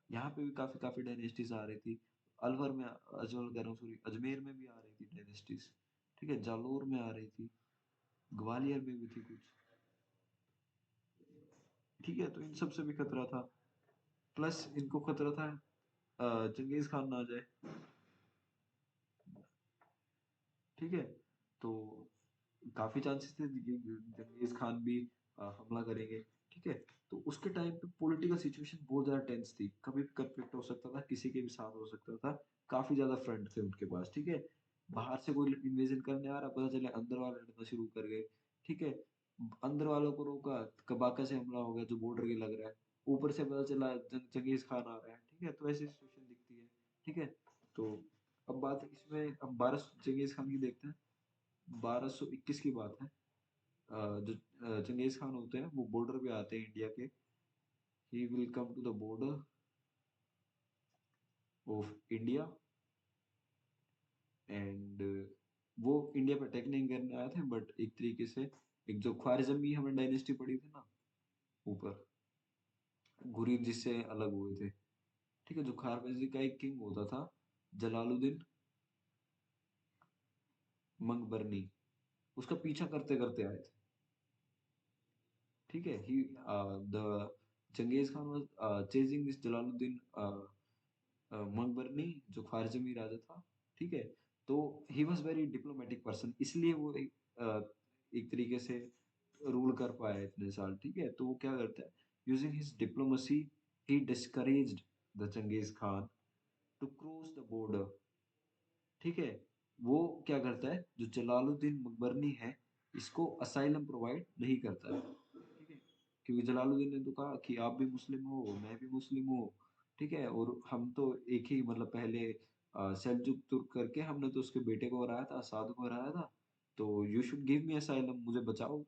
यहाँ पे भी काफी काफी डायनेस्टीज आ रही थी। अलवर में, अजमेर कह रहा हूँ सॉरी, अजमेर में भी आ रही थी डायनेस्टीज। ठीक है, जालोर में आ रही थी, ग्वालियर में भी थी कुछ। ठीक है, तो इन सब से भी खतरा था। प्लस इनको खतरा था चंगेज खान ना आ जाए। ठीक है, तो काफी चांसेस थे कि जंगेज खान भी हमला करेंगे। ठीक है, तो उसके टाइम पे पॉलिटिकल सिचुएशन बहुत ज्यादा टेंस थी, कभी भी कंफ्लिक्ट हो सकता था, किसी के भी साथ हो सकता था। काफी ज्यादा फ्रंट थे उनके पास। ठीक है, बाहर से कोई इन्वेजन करने आ रहा, पता चले अंदर वाले लड़ना शुरू कर गए। ठीक है, अंदर वालों को रोका, कबाका से हमला हो गया जो बॉर्डर के लग रहा है। ऊपर से पता चला चंगेज खान आ रहा है। ठीक है, तो ऐसी सिचुएशन दिखती है। ठीक है, तो अब बात इसमें अब 1200 चंगेज खान की देखते हैं। 1221 की बात है। जो चंगेज खान होते हैं वो बॉर्डर पे आते हैं इंडिया के। He will come to the border of India and वो इंडिया पे अटैक नहीं करने आए थे, बट एक तरीके से एक जो ख्वारिज़मी हमें डायनेस्टी पड़ी थी ना ऊपर, घुरीद जिससे अलग हुए थे। ठीक है, जो खारवेजी का एक किंग होता था, जलालुद्दीन मंगबरनी, उसका पीछा करते करते आए थे। ठीक है, he the Genghis Khan was chasing this Jalaluddin Mangbarni, जो खारजमी राजा था। ठीक है, तो he was very diplomatic person, इसलिए वो एक तरीके से रूल कर पाया इतने साल। ठीक है, तो वो क्या करता है, using his diplomacy he discouraged the Genghis Khan to cross the border. ठीक है, वो क्या करता है, जो जलालुद्दीन मकबरनी है, इसको असाइलम प्रोवाइड नहीं करता है। ठीक है, क्योंकि जलालुद्दीन ने तो कहा कि आप भी मुस्लिम हो, मैं भी मुस्लिम हूँ। ठीक है, और हम तो एक ही मतलब पहले सेल्जुक तुर्क करके हमने तो उसके बेटे को हराया था, साद को हराया था, तो you should give me asylum, मुझे बचाओ।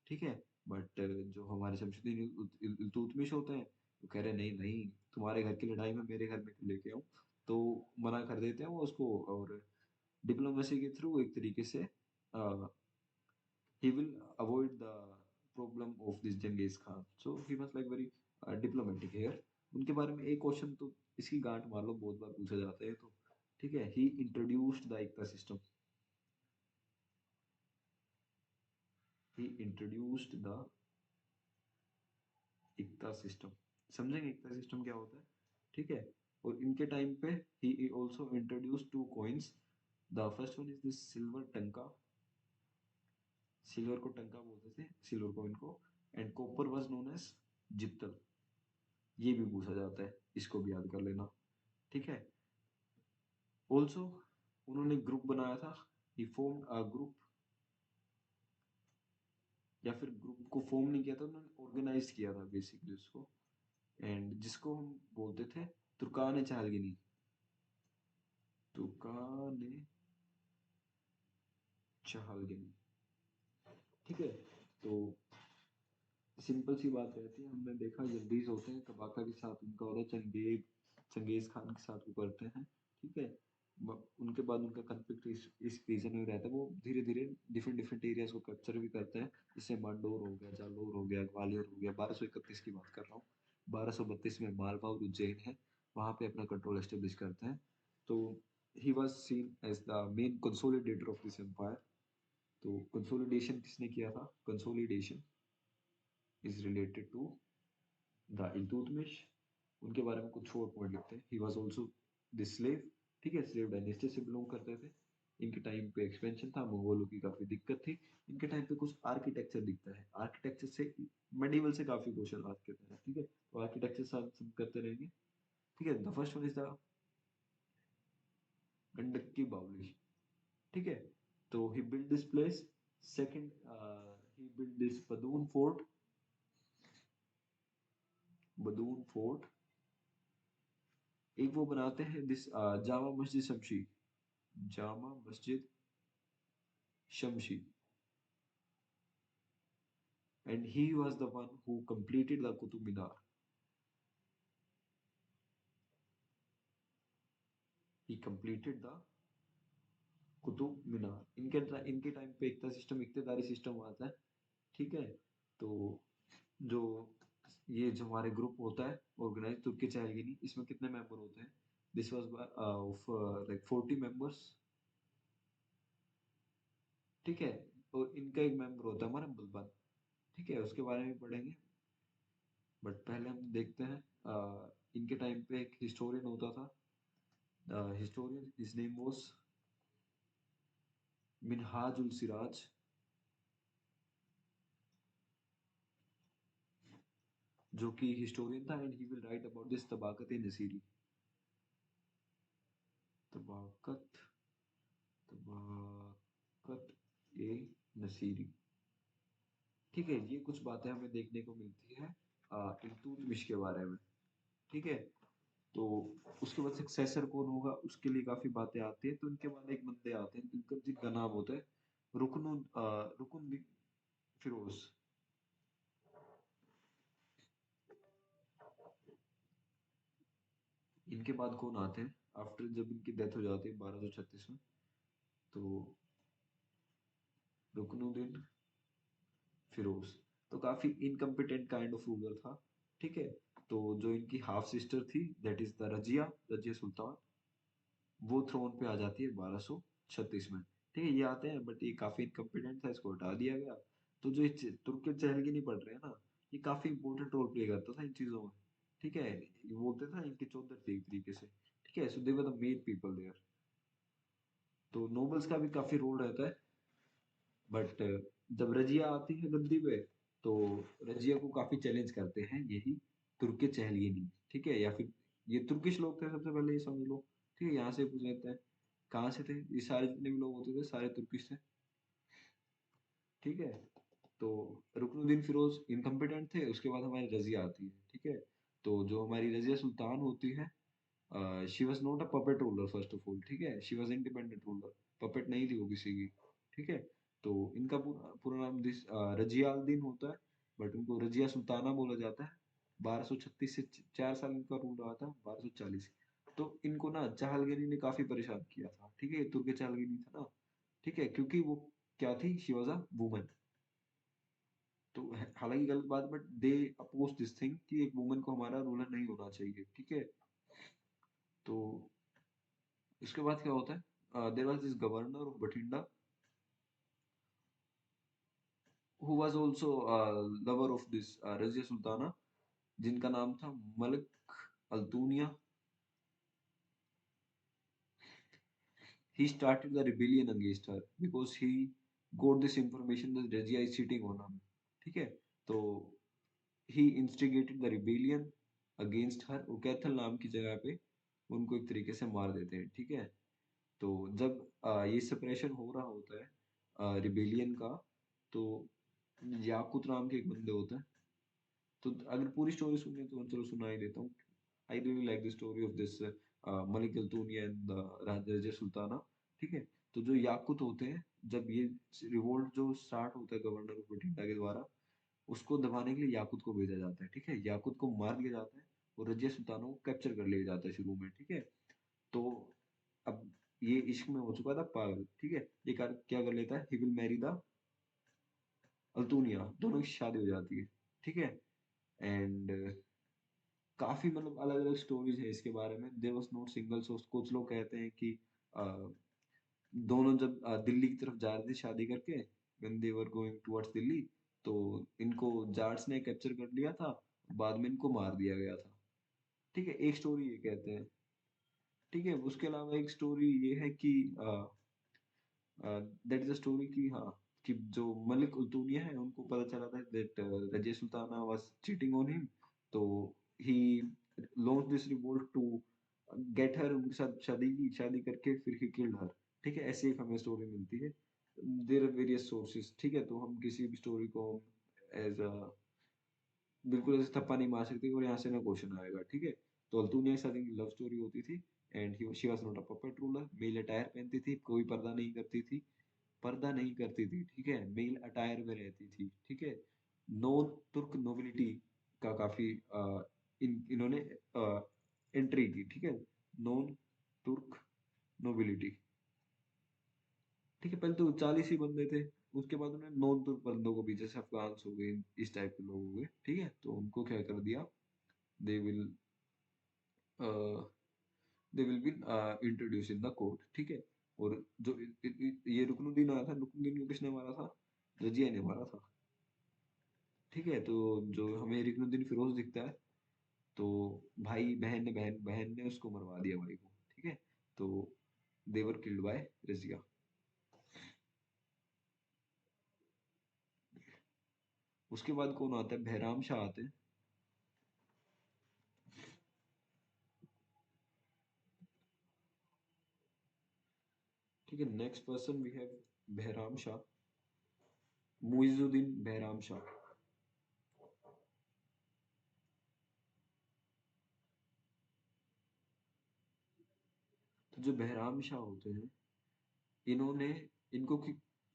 ठीक है, बट जो हमारे शमशुद्दीन इल्तुतमिश होते हैं, वो कह रहे नहीं नहीं, तुम्हारे घर की लड़ाई में मेरे घर में क्यों लेके आऊं। तो मना कर देते हैं वो उसको, और डिप्लोमेसी के थ्रू एक तरीके से he will avoid the problem of this Genghis Khan. So he was like very diplomatic here. उनके बारे में एक क्वेश्चन तो इसकी गांठ मार लो, बहुत बार पूछा जाता है तो। ठीक है, he introduced the Ekta system. He introduced the Ekta system. समझेंगे एकता सिस्टम क्या होता है। ठीक है, और इनके टाइम पे he also introduced two coins. The first one is this silver tanka, silver को टंका बोलते थे, सिल्वर कॉइन को, and copper was known as jital. ये भी पूछा जाता है, इसको भी याद कर लेना। ठीक है, ऑल्सो उन्होंने ग्रुप बनाया था, ही फॉर्म्ड अ ग्रुप, या फिर ग्रुप को फॉर्म नहीं किया था, उन्होंने ऑर्गेनाइज किया था बेसिकली उसको, एंड जिसको हम बोलते थे तुर्कान चहलगिनी, तुर्कान चहलगिनी। ठीक है, तो सिंपल सी बात रहती है, हमने देखा जल्दीज होते हैं कबाका के साथ उनका होता है, चंगेज खान के साथ वो करते हैं। ठीक है, उनके बाद उनका कन्फ्लिक्ट इस रीजन में रहता है, वो धीरे धीरे डिफरेंट डिफरेंट एरियाज को कैप्चर भी करते हैं, जैसे मंडोर हो गया, जालोर हो गया, ग्वालियर हो गया। 1231 की बात कर रहा हूँ। 1232 में मालवा और उज्जैन है, वहां पे अपना कंट्रोल एस्टेब्लिश करते हैं। तो he was seen as the main consolidator of this empire. तो कंसोलिडेशन किसने किया था, consolidation is related to the Iltutmish. उनके बारे में कुछ और पॉइंट लिखते हैं, he was also the slave. ठीक है, स्लेव डायनेस्टी से बिलोंग करते थे। इनके टाइम पे एक्सपेंशन था, मंगोलों की काफी दिक्कत थी। इनके टाइम पे कुछ आर्किटेक्चर दिखता है, आर्किटेक्चर से मेडिवल से काफी क्वेश्चन आते हैं। ठीक है, तो आर्किटेक्चर साथ सब करते रहेंगे। ठीक है, the first one is the गंडकी बावली। ठीक है, तो he build this place. Second, he build this Badaun fort, Badaun fort. एक वो बनाते हैं this Jama Masjid Shamshi, Jama Masjid Shamshi, and he was the one who completed the Qutub Minar. He completed the Qutub Minar. इनके टाइम पे इकता सिस्टम, इक्तेदारी सिस्टम आता है। ठीक है, तो जो ये जो हमारे ग्रुप होता है ऑर्गेनाइज तुर्की चहलगिनी, इसमें कितने मेंबर होते हैं, this was of like 40 members. ठीक है, और इनका एक मेंबर होता है हमारा बलबन। ठीक है, उसके बारे में पढ़ेंगे, बट पहले हम देखते हैं इनके टाइम पे एक हिस्टोरियन होता था। Historian, his name was Minhajul Siraj, जो कि हिस्टोरियन था, and he will write about this Tabaqat i Nasiri. Tabaqat, Tabaqat i Nasiri. ठीक है, ये कुछ बातें हमें देखने को मिलती है इल्तुतमिश के बारे में। ठीक है, तो उसके बाद सक्सेसर कौन होगा उसके लिए काफी बातें आती हैं। तो उनके बाद एक बंदे आते हैं जिनका नाम होता है रुकनुद्दीन फिरोज। इनके बाद कौन आते हैं आफ्टर जब इनकी डेथ हो जाती है 1236 में? तो रुकनुद्दीन फिरोज तो काफी इनकम्पिटेंट काइंड ऑफ रूलर था। ठीक है। तो जो इनकी हाफ सिस्टर थी that is the Razia Razia Sultan, वो थ्रोन पे आ जाती है 1236 में। ठीक है, ये आते हैं बट ये काफी इनकम्पिटेंट था, इसको हटा दिया गया। तो जो तुर्क के चहलगी नहीं पढ़ रहे हैं ना, ये काफी इंपॉर्टेंट रोल प्ले करता था इन चीजों में। ठीक है, ये बोलते थे इनके चौधर थे एक तरीके से। ठीक है, so they were the main people there. तो नोबल्स का भी काफी रोल रहता है। बट जब रजिया आती है गद्दी पे, तो रजिया को काफी चैलेंज करते हैं यही तुर्क चहलगिनी। ठीक है, या फिर ये तुर्किश लोग थे सबसे पहले, ये समझ लो। ठीक है, यहाँ से पूछ लेते हैं कहाँ से थे ये सारे जितने भी लोग होते थे, सारे तुर्किश थे। ठीक है। तो रुकनुद्दीन फिरोज इनकम्पिटेंट थे, उसके बाद हमारी रजिया आती है। ठीक है। तो जो हमारी रजिया सुल्तान होती है, she was not a puppet ruler first of all. ठीक है, she was independent ruler, puppet नहीं थी वो किसी की। ठीक है। तो इनका पूरा पूरा नाम रजिया अल दीन होता है, बट उनको रजिया सुल्ताना बोला जाता है। 1236 से 4 साल इनका रूल रहा था, 1240। तो इनको ना चाहलगीरी ने काफी परेशान किया था। ठीक है, ये तुर्क चाहलगीरी था ना। ठीक है, क्योंकि वो क्या थी, शी वॉज अ वुमन। तो हालांकि गलत बात, but they oppose this thing कि एक वुमन को हमारा रूलर नहीं होना चाहिए। ठीक है। तो इसके बाद क्या होता है, there was this governor of Bathinda who was also lover of this Razia Sultana, जिनका नाम था Malik Altunia. He started the rebellion against her because he got this information that Rajia is cheating on him. ठीक है। तो he instigated the rebellion against her, वो कैथल नाम की जगह पे उनको एक तरीके से मार देते हैं। ठीक है। तो जब ये सेपरेशन हो रहा होता है रिबेलियन का, तो याकूत नाम के एक बंदे होते हैं। तो अगर पूरी स्टोरी सुननी है तो मैं चलो सुना ही देता हूँ। I really like the story of this Malik Altunia and Razia Sultana. ठीक है। तो जो याकुत होते हैं, जब ये रिवोल्ट जो स्टार्ट होता है गवर्नर ऑफ बठिंडा के द्वारा, उसको दबाने के लिए याकुत को भेजा जाता है। ठीक है, याकुत को मार दिया जाता है और रजिया सुल्ताना को कैप्चर कर लिया जाता है शुरू में। ठीक है। तो अब ये इश्क में हो चुका था पागल। ठीक है, ये क्या कर लेता है, he will marry the Altunia, दोनों की शादी हो जाती है। ठीक है। एंड काफी मतलब अलग अलग स्टोरीज है इसके बारे में। There was not single source. कुछ लोग कहते हैं कि दोनों जब दिल्ली की तरफ जा रहे थे शादी करके, when they were going towards Delhi, तो इनको जाट्स ने कैप्चर कर लिया था, बाद में इनको मार दिया गया था। ठीक है, एक स्टोरी ये कहते हैं। ठीक है, उसके अलावा एक स्टोरी ये है कि दैट इज अ स्टोरी कि हाँ, कि जो मलिक उल्तूनिया है उनको पता चला था that Razia Sultana was cheating on him. तो he launch this revolt to get her, उनके साथ शादी की, शादी करके फिर ही किल्ड हर। ठीक है, ऐसी एक हमें स्टोरी मिलती है। There are various sources. ठीक है, तो हम किसी भी स्टोरी को एज अ बिल्कुल ऐसे थप्पा नहीं मार सकते और यहाँ से ना क्वेश्चन आएगा। ठीक है। तो अल्तुनिया के साथ एक लव स्टोरी होती थी and he she was not a puppet ruler. Male attire पहनती थी, कोई पर्दा नहीं करती थी, पर्दा नहीं करती थी। ठीक है, मेल अटायर में रहती थी। ठीक है। नॉन तुर्क नोबिलिटी का काफी इन्होंने एंट्री की। ठीक है, नॉन तुर्क नोबिलिटी। ठीक है, पहले तो 40 ही बंदे थे, उसके बाद उन्होंने नॉन तुर्क बंदों को भी, जैसे अफगान्स हो गए, इस टाइप के लोग हो गए। ठीक है, तो उनको क्या कर दिया, they will they will be introduce in the court. ठीक है। और जो ये रुकनुद्दीन आया था, रुकनुद्दीन को किसने मारा था, रजिया ने मारा था। ठीक है। तो जो हमें रुकनुद्दीन फिरोज दिखता है, तो बहन ने उसको मरवा दिया भाई को। ठीक है। तो देवर किल्ड बाय रजिया। उसके बाद कौन आता है, बहराम शाह आते हैं। ठीक है, next person we have Bahram Shah, Muizuddin Bahram Shah. तो जो बहराम शाह होते हैं, इन्होंने इनको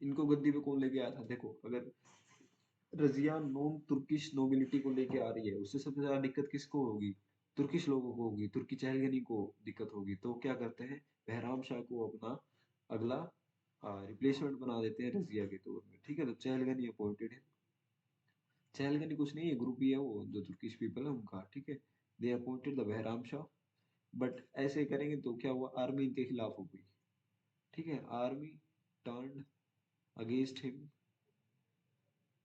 इनको गद्दी पे कौन लेके आया था? देखो, अगर रजिया नॉन तुर्किश नोबिलिटी को लेके आ रही है, उससे सबसे ज्यादा दिक्कत किसको होगी? तुर्किश लोगों को होगी, तुर्की चहलगनी को दिक्कत होगी। तो क्या करते हैं, बहराम शाह को अपना अगला रिप्लेसमेंट बना देते हैं रजिया के तौर में। ठीक है, तो चहलगनी अपॉइंटेड है। चहलगनी कुछ नहीं है, ग्रुप ही है वो, जो तुर्किश पीपल है उनका। ठीक है, they appointed the Bahram Shah. But ऐसे करेंगे तो क्या हुआ, आर्मी इनके खिलाफ हो गई। ठीक है, आर्मी टर्न्ड अगेंस्ट हिम,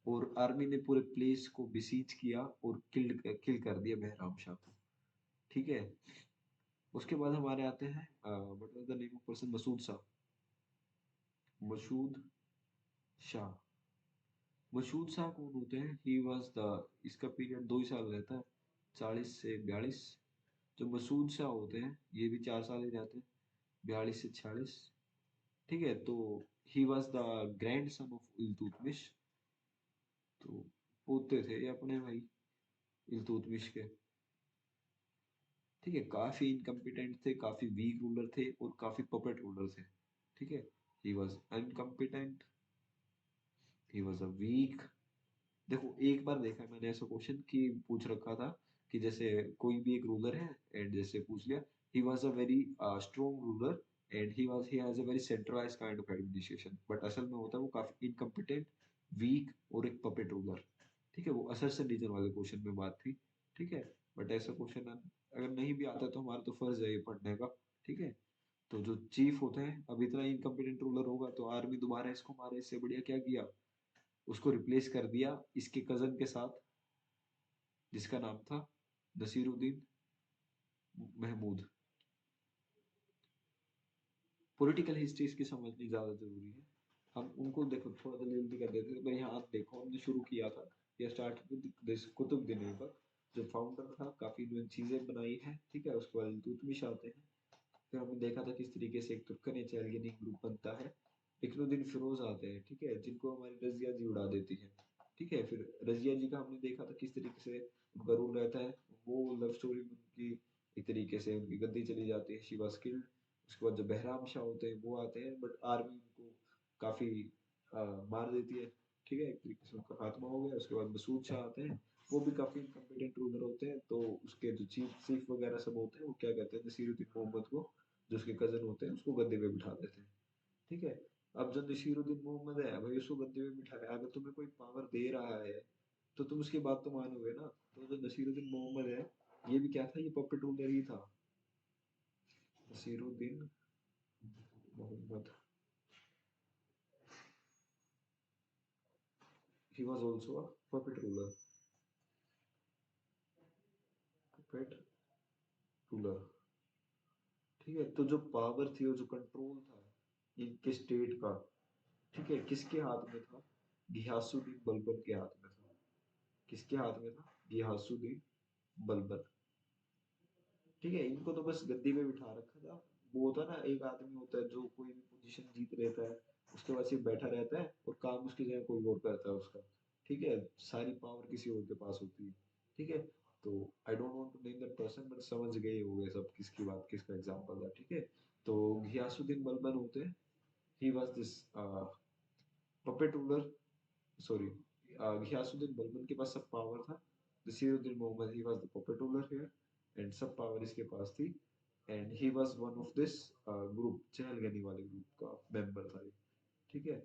और आर्मी ने पूरे प्लेस को बिसीज किया और किल कर दिया बहराम शाह को। ठीक है, उसके बाद हमारे आते हैं what was the name of person, Masud Shah. Masud Shah. Masud Shah कौन होते हैं? ही वाज द, इसका पीरियड 2 ही साल रहता है, 40 से 42। जो मसूद शाह होते हैं ये भी 4 साल ही रहते हैं, 42 से 46। ठीक है, तो ही was the grand son of Iltutmish. तो पोते थे ये अपने भाई इल्तुतमिश के। ठीक है, काफी इनकम्पिटेंट थे, काफी वीक रूलर थे, और काफी पपेट रूलर थे। ठीक है, he was incompetent, he was a weak. देखो, एक बार देखा है मैंने ऐसा क्वेश्चन कि पूछ रखा था कि जैसे कोई भी एक रूलर है, एंड जैसे पूछ लिया, ही was a very strong ruler, and he has a very centralised kind of administration, but असल में होता है वो काफी इनकम्पिटेंट, वीक, और एक पपेट रूलर। ठीक है, वो असर्शन रीजन वाले क्वेश्चन में बात थी। ठीक है, बट ऐसा क्वेश्चन अगर नहीं भी आता तो हमारा तो फर्ज है ये पढ़ने का। ठीक है, तो जो चीफ होते हैं, अब इतना इनकम्पिटेंट रूलर होगा तो आर्मी दोबारा इसको मारे, इससे बढ़िया क्या किया, उसको रिप्लेस कर दिया इसके कजन के साथ, जिसका नाम था नसीरुद्दीन महमूद। पॉलिटिकल हिस्ट्री इसकी समझनी ज्यादा जरूरी है। हम उनको देखो थोड़ा जल्दी जल्दी कर देते थे, पर यहाँ देखो हमने शुरू किया था, यह start with this Qutubuddin Aibak, जो फाउंडर था, काफी इन्होंने चीजें बनाई हैं। ठीक है, उसके बाद इल्तुतमिश आते हैं। फिर हमने देखा था किस तरीके से एक तुर्कन चैलगेनी ग्रुप बनता है। इकनुद्दीन फिरोज आते हैं, ठीक है, जिनको हमारी रजिया जी उड़ा देती है। ठीक है, फिर रजिया जी का हमने देखा था किस तरीके से उनका रूल रहता है। वो लव स्टोरी में उनकी एक तरीके से उनकी गद्दी चली जाती है, शी वाज किल्ड। उसके बाद जो बहराम शाह होते हैं वो आते हैं, बट आर्मी उनको काफी मार देती है। ठीक है, एक तरीके से उनका खात्मा हो गया। उसके बाद मसूद शाह आते हैं, वो भी काफी इनकम्पिटेंट रूलर होते हैं। तो उसके जो चीफ चीफ वगैरह सब होते हैं वो क्या कहते हैं, नसीरुद्दीन मोहम्मद को, जो उसके कजन होते हैं, उसको गद्दे पे बिठा देते हैं। ठीक है, अब जो नसीरुद्दीन मोहम्मद है भाई, उसको गद्दे पे बिठाया, अगर तुम्हें कोई पावर दे रहा है तो तुम उसकी बात तो मानोगे ना। तो जो नसीरुद्दीन मोहम्मद है, ये भी क्या था, ये पपेट रूलर ही था। Nasiruddin Mohammad, he was also a puppet ruler, puppet ruler। ठीक है, तो जो पावर थी और जो कंट्रोल था इनके स्टेट का, ठीक है, किसके हाथ में था? घियासुद्दीन बलबन के हाथ में था। किसके हाथ में था? घियासुद्दीन बलबन। ठीक है, इनको तो बस गद्दी पे बिठा रखा था। वो होता है ना, एक आदमी होता है जो कोई भी पोजीशन जीत रहता है, उसके बाद सिर्फ बैठा रहता है और काम उसकी जगह कोई और करता है उसका। ठीक है, सारी पावर किसी और के पास होती है। ठीक है, तो I don't want to name that person, but समझ गए होंगे सब किसकी बात, किसका एग्जांपल है। ठीक है, तो घियासुद्दीन बलबन होते हैं, he was this puppet ruler, sorry, Ghiyasuddin Balban के पास सब पावर था। Nasiruddin Mohammad, he was the puppet ruler here, and सब पावर इसके पास थी। And he was one of this group, Chahalgani वाले ग्रुप का मेंबर था ये। ठीक है,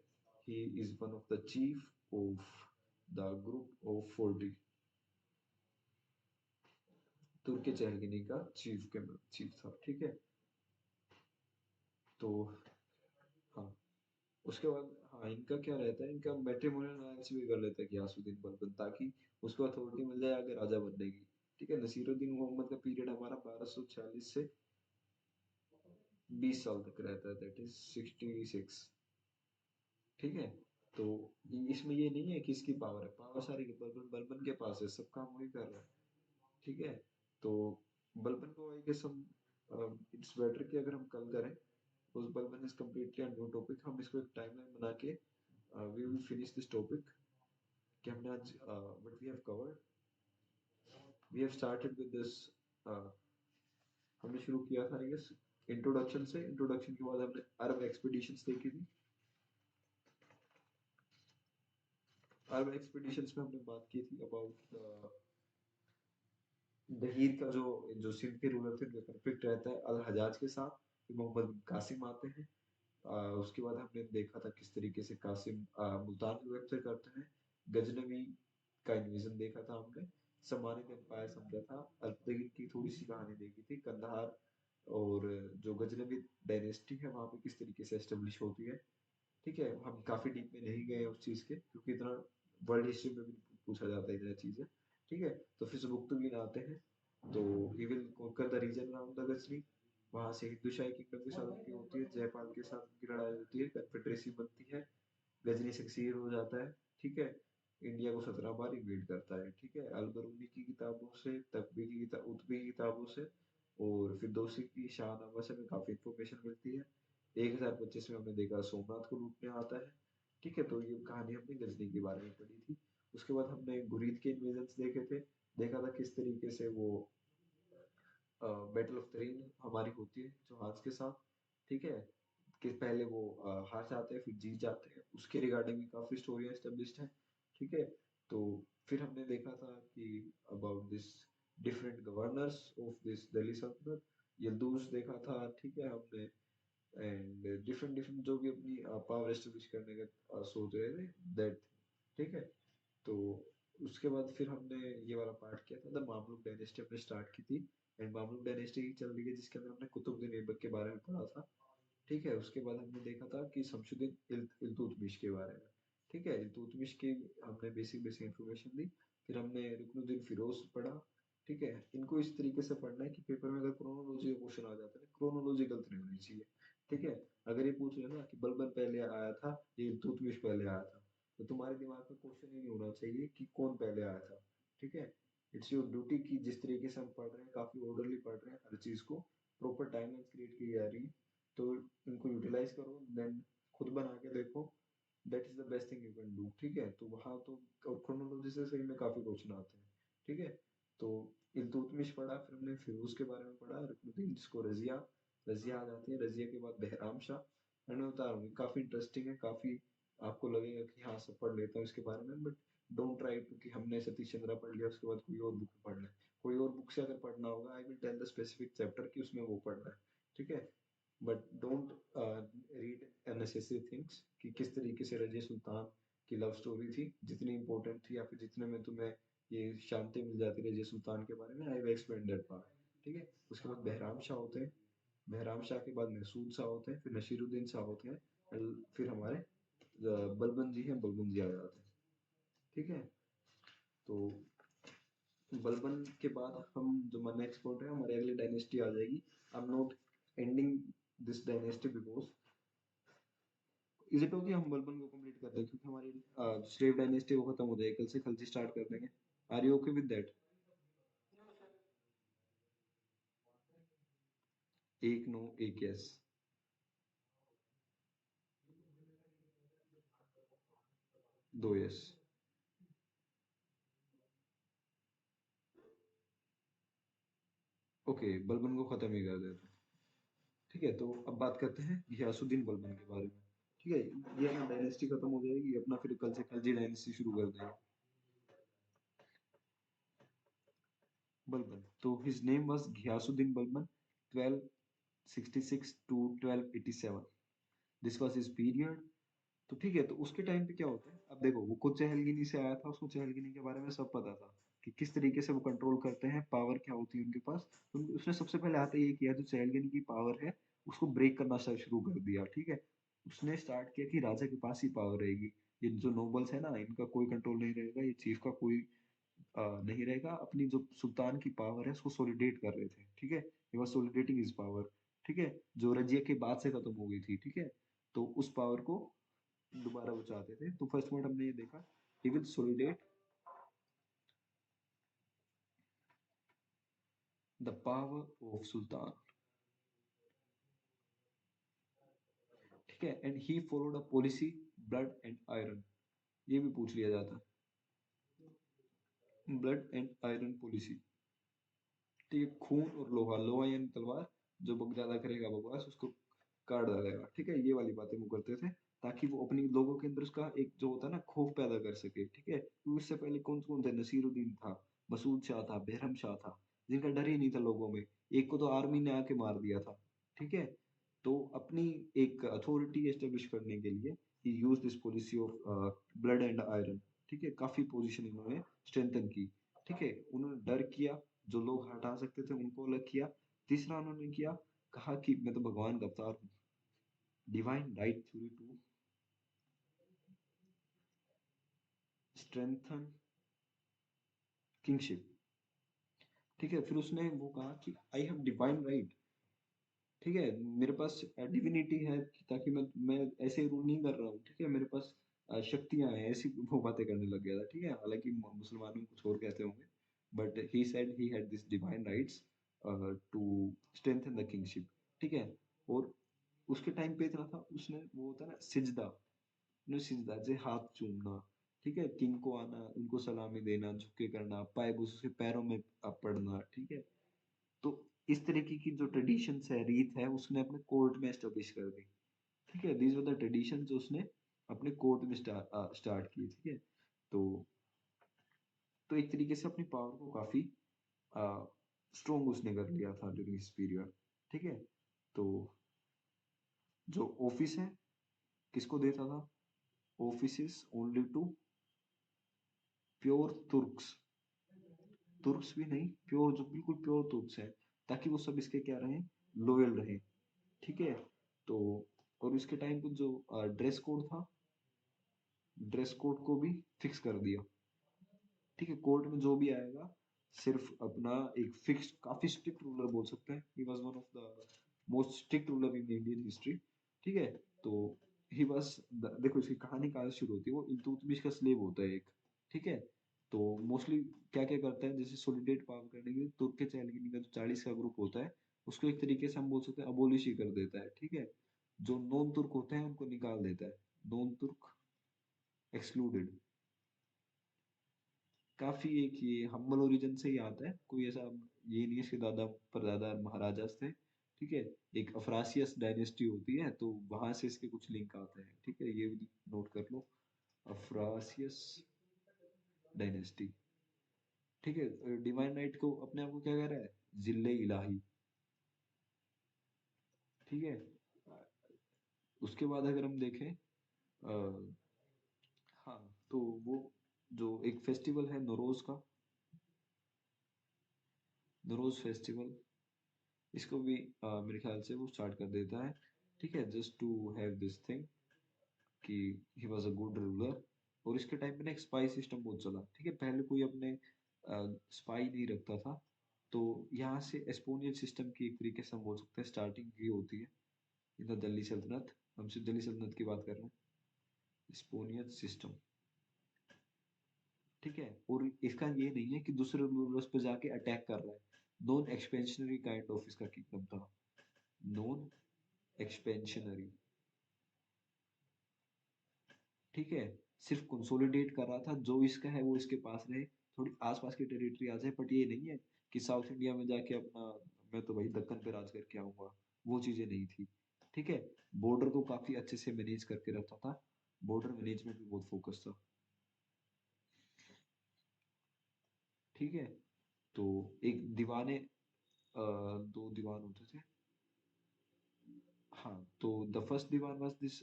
he is one of the chief of the group of 40। Turki Chahalgani का चीफ था। ठीक है, तो हाँ, उसके बाद हाँ, इनका क्या रहता है, इनका मैट्रिमोनियल अलायंस भी कर लेता है गयासुद्दीन बलबन, ताकि उसको अथॉरिटी मिल जाए आगे राजा बनने की। ठीक है, नसीरुद्दीन मोहम्मद का पीरियड हमारा 1246 से 20 साल तक रहता है, दैट इज 66। ठीक है, तो इसमें ये नहीं है कि इसकी पावर है, पावर सारी बलबन बलबन के पास है, सब काम वही कर रहा है। ठीक है, तो बलबन को आई गेस हम, इट्स बेटर कि अगर हम कल करें, उस Balban is completely unknown topic, हम इसको एक टाइमलाइन बना के we will finish this topic, कि हमने आज what we have covered, we have started with this, हमने शुरू किया था आई गेस इंट्रोडक्शन के बाद हमने अरब एक्सपीडिशंस देखी थी। अरब एक्सपीडिशंस में हमने बात की थी अबाउट दहीर का जो सिंध के रूलर थे उनका कॉन्फ्लिक्ट रहता है अल हजाज के साथ, फिर मोहम्मद कासिम आते हैं। उसके बाद हमने देखा था किस तरीके से कासिम मुल्तान को कैप्चर करते हैं। गजनवी का इन्वेजन देखा था हमने। समानिद एम्पायर समझा था। अल्पतगिन की थोड़ी सी कहानी देखी थी। कंधार और जो गजनवी डायनेस्टी है वहाँ पे किस तरीके से एस्टेब्लिश होती है। ठीक है, हम काफी डीप में नहीं गए उस चीज के, क्योंकि इतना वर्ल्ड हिस्ट्री में भी पूछा जाता है इतना चीजें। ठीक है, तो फिर सुबुक्तुगीन आते हैं। तो he will conquer the region around the Ghazni. वहां से हिंदू शाही किंगडम के साथ उनकी होती है, जयपाल के साथ उनकी लड़ाई होती है, कन्फेडरेसी बनती है, गजनी सक्सीड हो जाता है। ठीक है, इंडिया को 17 बार इन्वेड करता है। ठीक है, अलबरूनी की किताबों से, तकवी की किताब, उतबी की किताबों से और फिरदौसी की शाहनामा से हमें काफी इंफॉर्मेशन मिलती है। 1025 में हमने देखा सोमनाथ को लूटने आता है। ठीक है, तो ये कहानी हमने गजनी के बारे में पढ़ी थी। उसके बाद हमने गुरीद के इन्वेजन्स देखे थे। देखा था किस तरीके से वो बैटल ऑफ तरीन हमारी होती है जहाज के साथ। ठीक है, कि पहले वो हार जाते हैं फिर जीत जाते हैं, उसके रिगार्डिंग भी काफी स्टोरियां एस्टेब्लिश्ड हैं। ठीक है, तो फिर हमने देखा था कि about this different governors of this Delhi सल्तनत, यल्दूज देखा था। ठीक है, हमने एंड डिफरेंट डिफरेंट जो भी अपनी पावर एस्टेब्लिश करने का सोच रहे थे दैट। ठीक है, तो उसके बाद फिर हमने ये वाला पार्ट किया था, द मामलुक डायनेस्टी हमने स्टार्ट की थी। एंड मामलुक डायनेस्टी चल रही है जिसके अंदर हमने कुतुबुद्दीन ऐबक के बारे में पढ़ा था। ठीक है, उसके बाद हमने देखा था कि शमसुद्दीन इल्तुतमिश के बारे में। ठीक है, इल्तुतमिश की हमने बेसिक बेसिक इंफॉर्मेशन दी। फिर हमने रुकनुद्दीन फिरोज पढ़ा। ठीक है, इनको इस तरीके से पढ़ना है कि पेपर में अगर क्रोनोलॉजी का क्वेश्चन आ जाता है ना, क्रोनोलॉजी गलत नहीं होनी चाहिए। ठीक है, अगर ये पूछ रहे ना कि बलबन पहले आया था ये इल्तुतमिश पहले आया था, तो तुम्हारे दिमाग में क्वेश्चन ही नहीं होना चाहिए कि कौन पहले आया था। ठीक है, इट्स योर ड्यूटी कि जिस तरीके से हम पढ़ रहे हैं काफी ऑर्डरली पढ़ रहे हैं, हर चीज को प्रॉपर टाइमलाइन क्रिएट की जा रही है, तो इनको यूटिलाइज करो, देन खुद बना के देखो। That is the best thing you can do. ठीक है, तो वहाँ तो क्रोनोलॉजी से सही में काफी क्वेश्चन आते हैं। ठीक है, तो इल्तुतमिश पढ़ा, फिर हमने फिरोज के बारे में पढ़ा, रुकनुद्दीन जिसको रजिया रजिया आ जाती है, रजिया के बाद बहराम शाह। मैं बता रहा हूँ काफी इंटरेस्टिंग है, काफी आपको लगेगा कि हाँ सब पढ़ लेता हूँ इसके बारे में, बट डोंट ट्राई टू कि हमने सतीश चंद्रा पढ़ लिया उसके बाद कोई और बुक पढ़ ले। कोई और बुक से अगर पढ़ना होगा I will tell the specific chapter कि उसमें वो पढ़ना है। ठीक है, but don't read unnecessary things कि किस तरीके से रजिया सुल्तान की लव स्टोरी थी, जितनी इंपॉर्टेंट थी या फिर जितने में तुम्हें ये शांति मिल जाती रजिया सुल्तान के बारे में, I will explain that part. ठीक है, उसके बाद बहराम शाह होते हैं। बहराम शाह के बाद महसूद शाह होते हैं, फिर नसीरुद्दीन शाह होते हैं, फिर हमारे बलबन जी हैं, बलबन जी आ जाते हैं। ठीक है, तो बलबन के बाद हम जो हमारा नेक्स्ट पॉइंट है हमारी अगली डायनेस्टी आ जाएगी। I am not ending this dynasty because is it okay हम बलबन को कंप्लीट कर दें, क्योंकि हमारी स्लेव डायनेस्टी वो खत्म हो जाएगी, कल से खलजी स्टार्ट कर देंगे। Are you okay with that? एक नो एक यस। दो यस। ओके, बलबन को खत्म ही कर देते हैं। ठीक है, तो अब बात करते हैं घियासुद्दीन बलबन के बारे में। ठीक है, ये अपना डायनेस्टी खत्म हो जाएगी, अपना फिर कल से खलजी डायनेस्टी शुरू कर देंगे। बलबन, तो his name was Ghiyasuddin Balban, 1266 to 1287। This was his period. तो ठीक है, तो उसके टाइम पे क्या होता है, अब देखो वो खुद चहलगिनी से आया था, उसको चहलगिनी के बारे में सब पता था कि किस तरीके से वो कंट्रोल करते हैं, पावर क्या होती है उनके पास। तो उसने सबसे पहले आते ये किया, जो चहलगिनी की पावर है उसको ब्रेक करना शुरू कर दिया। ठीक है, उसने स्टार्ट किया कि राजा के पास ही पावर रहेगी, ये जो नोबल्स है ना इनका कोई कंट्रोल नहीं रहेगा, ये चीफ का कोई नहीं रहेगा। अपनी जो सुल्तान की पावर है उसको सोलिडेट कर रहे थे। ठीक है, ये वाज सोलिडेटिंग हिज पावर। ठीक है, जो रजिया के बाद से खत्म हो गई थी। ठीक है, तो उस पावर को दोबारा वो चाहते थे। तो फर्स्ट पॉइंट हमने ये देखा, he will consolidate the power of sultan. ठीक है, and he followed a policy blood and iron. ये भी पूछ लिया जाता है, ब्लड एंड आयरन पॉलिसी। ठीक है, खून और लोहा, लोहा यानी तलवार, जो ज्यादा करेगा बकवास उसको काट डालेगा, ठीक है, ये वाली बातें वो करते थे, ताकि वो अपनी लोगों के अंदर उसका एक जो होता है ना खौफ पैदा कर सके, ठीक है, क्योंकि उससे पहले कौन कौन थे, नसीरुद्दीन था, मसूद शाह था, behram शाह था, जिनका डर ही नहीं था लोगों में, एक को तो आर्मी ने आके मार दिया था, ठीक है। तो अपनी एक अथॉरिटी एस्टेब्लिश करने के लिए he use this policy of blood and iron, ठीक है, काफी पोजीशन इन्होंने स्ट्रेंथन की, ठीक है, उन्होंने डर किया, जो लोग हटा सकते थे उनको अलग किया। तीसरा उन्होंने किया, कहा कि मैं तो भगवान का अवतार हूँ, divine right theory to strengthen kingship, ठीक है, फिर उसने वो कहा कि आई हैव डिवाइन राइट, ठीक है, मेरे पास डिविनिटी है, ताकि मैं ऐसे रूल नहीं कर रहा हूँ, ठीक है, मेरे पास शक्तियां हैं, ऐसी वो बातें करने लग गया था, ठीक है, हालांकि मुसलमानों में कुछ और कहते होंगे, but he said he had this divine rights to strengthen the kingship, ठीक है। और उसके टाइम पे इतना था, उसने वो होता है ना सिजदा, उसने सिजदा जैसे हाथ चूमना, ठीक है, किंग को आना, उनको सलामी देना, झुक के करना, पाए उसके पैरों में पड़ना, ठीक है। तो इस तरीके की जो ट्रेडिशंस है, रीत है, उसने अपने कोर्ट में एस्टेब्लिश कर दी, ठीक है, दीज वर द ट्रेडिशन जो उसने अपने कोर्ट में स्टार्ट किए, ठीक है। तो एक तरीके से अपनी पावर को काफी स्ट्रोंग उसने कर लिया था ड्यूरिंग दिस पीरियड, ठीक है। तो जो ऑफिस है किसको देता था, office is only to pure Turks, Turks भी नहीं, प्योर, जो बिल्कुल प्योर तुर्क्स है, ताकि वो सब इसके क्या रहे, लॉयल रहे, ठीक है। तो और इसके टाइम पे जो ड्रेस कोड था, ड्रेस कोड को भी फिक्स कर दिया, ठीक है, कोर्ट में जो भी आएगा सिर्फ अपना एक फिक्स, काफी स्ट्रिक्ट रूलर बोल सकते हैं, he was one of the most strict ruler in Indian history, ठीक है। तो ही वाज, देखो इसकी कहानी कहाँ से शुरू होती है, वो इल्तुतमिश का स्लेव होता है एक, ठीक है। तो मोस्टली क्या क्या करता है, जैसे सोलिडेट पावर करने के लिए तुर्क के चैलेंजिंग का जो 40 का ग्रुप होता है, उसको एक तरीके से हम बोल सकते हैं अबोलिश ही कर देता है, ठीक है। जो नॉन तुर्क होते हैं उनको निकाल देता है, नॉन तुर्क एक्सक्लूडेड, काफी एक ये हम्बल ओरिजिन से ही आता है, कोई ऐसा ये नहीं है, इसके दादा परदादा महाराजास थे, ठीक है, एक अफरासियस डायनेस्टी होती है, तो वहां से इसके कुछ लिंक आते हैं, ठीक है, ये नोट कर लो, अफरासियस डायनेस्टी, ठीक है। डिवाइन राइट को अपने आप को क्या कह रहा है, जिले इलाही, ठीक है। उसके बाद अगर हम देखें हाँ, तो वो जो एक फेस्टिवल है नौरोज का, नौरोज फेस्टिवल, इसको भी मेरे ख्याल से वो स्टार्ट कर देता है, ठीक है, just to have this thing कि he was a good ruler. और इसके टाइम पे ना एक स्पाई सिस्टम बहुत चला, ठीक है, पहले कोई अपने स्पाई नहीं रखता था, तो यहाँ से एस्पोनियल सिस्टम की एक तरीके से हम बोल सकते हैं स्टार्टिंग ये होती है इन द दिल्ली सल्तनत, हम सिर्फ दिल्ली सल्तनत की बात कर रहे हैं, एस्पोनियल सिस्टम, ठीक है। और इसका ये नहीं है कि दूसरे रूलर्स पे जाके अटैक कर रहा है, नॉन एक्सपेंशनरी काइंड ऑफ इसका किंगडम था, नॉन एक्सपेंशनरी, ठीक है, सिर्फ कंसोलिडेट कर रहा था, जो इसका है वो इसके पास रहे, थोड़ी आसपास की टेरिटरी आ जाए, बट ये नहीं है कि साउथ इंडिया में जाके अपना मैं तो भाई दक्कन पे राज करके आऊंगा, वो चीजें नहीं थी, ठीक है। बॉर्डर को काफी अच्छे से मैनेज करके रखता था, बॉर्डर मैनेजमेंट पे बहुत फोकस था, ठीक है। तो एक दीवाने, दो दीवान होते थे, हाँ, तो the first diwan was this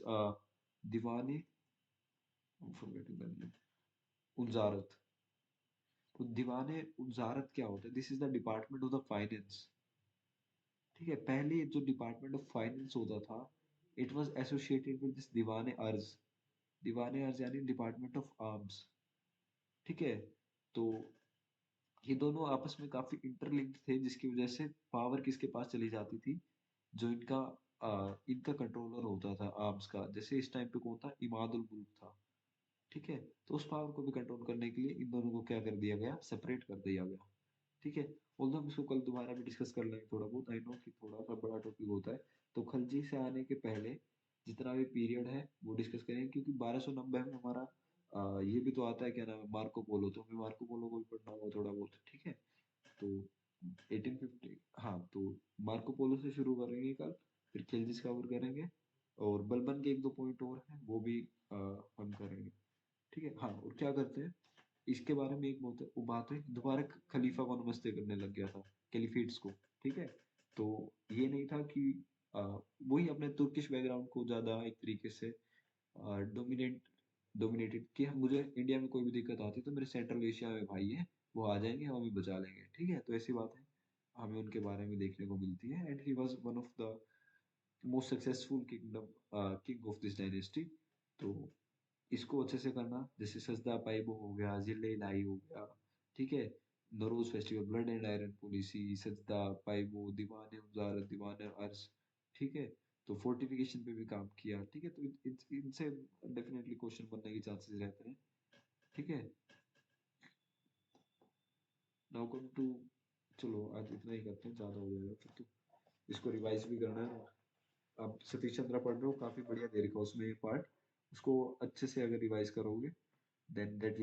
दीवाने, फॉरगेटिंग द नेम, उनजारत। तो दीवाने उजारत क्या होता है, this is the department of the finance, ठीक है, पहले जो डिपार्टमेंट ऑफ फाइनेंस होता था, it was associated with this दीवाने अर्ज, दीवाने अर्ज यानी डिपार्टमेंट ऑफ आर्म्स, ठीक है। तो ये दोनों आपस में काफी इंटरलिंक्ड थे, जिसकी वजह से पावर किसके पास चली जाती थी, जो इनका कंट्रोलर होता था आर्म्स का, जैसे इस टाइम पे कौन था, इमादुल मुल्क था, ठीक है। तो उस पावर को भी कंट्रोल करने के लिए इन दोनों को क्या कर दिया गया, सेपरेट कर दिया गया, ठीक है। ऑल्दो हम इसको कल दोबारा भी डिस्कस कर लेंगे थोड़ा बहुत, आई नो कि थोड़ा सा बड़ा टॉपिक होता है, तो खलजी से आने के पहले जितना भी पीरियड है वो डिस्कस करेंगे, क्योंकि 1290 में हमारा ये भी तो आता है क्या नाम है, मार्को पोलो, तो हमें मार्को पोलो को भी पढ़ना होगा थोड़ा बहुत, ठीक है। तो 1850, हाँ तो मार्को पोलो से शुरू करेंगे कल, फिर खिलजी कवर करेंगे, और बलबन के एक दो पॉइंट और हैं वो भी हम करेंगे। ठीक है, हाँ और क्या करते हैं इसके बारे में, एक बहुत वो बात है, दोबारा खलीफा को नमस्ते करने लग गया था, कैलिफेट्स को। ठीक है, तो ये नहीं था कि अ, वही अपने तुर्किश बैकग्राउंड को ज्यादा एक तरीके से डोमिनेटेड कि मुझे इंडिया में कोई भी दिक्कत आती है तो मेरे सेंट्रल एशिया में भाई है, वो आ जाएंगे, हम हमें बचा लेंगे। ठीक है, तो ऐसी बात है, हमें उनके बारे में देखने को मिलती है। And he was one of the most successful king of this dynasty. तो इसको अच्छे से करना, जैसे सजदा पाइबो हो गया, जिले लाई हो गया। ठीक है, Nowruz festival, blood and iron policy, सजदा पाइबो, दीवाने उजारत, दीवाने अर्श। ठीक है, तो फोर्टिफिकेशन पे भी काम किया। ठीक है, तो इनसे डेफिनेटली क्वेश्चन बनने के चांसेस रहते हैं। ठीक है, नाउ कम टू, चलो आज इतना ही करते हैं, ज़्यादा हो जाएगा फिर तो, इसको रिवाइज भी करना है। आप सतीश चंद्रा पढ़ रहे हो, काफ़ी बढ़िया दे रखा है उसमें एक पार्ट, उसको अच्छे से अगर रिवाइज करोगे देन दैट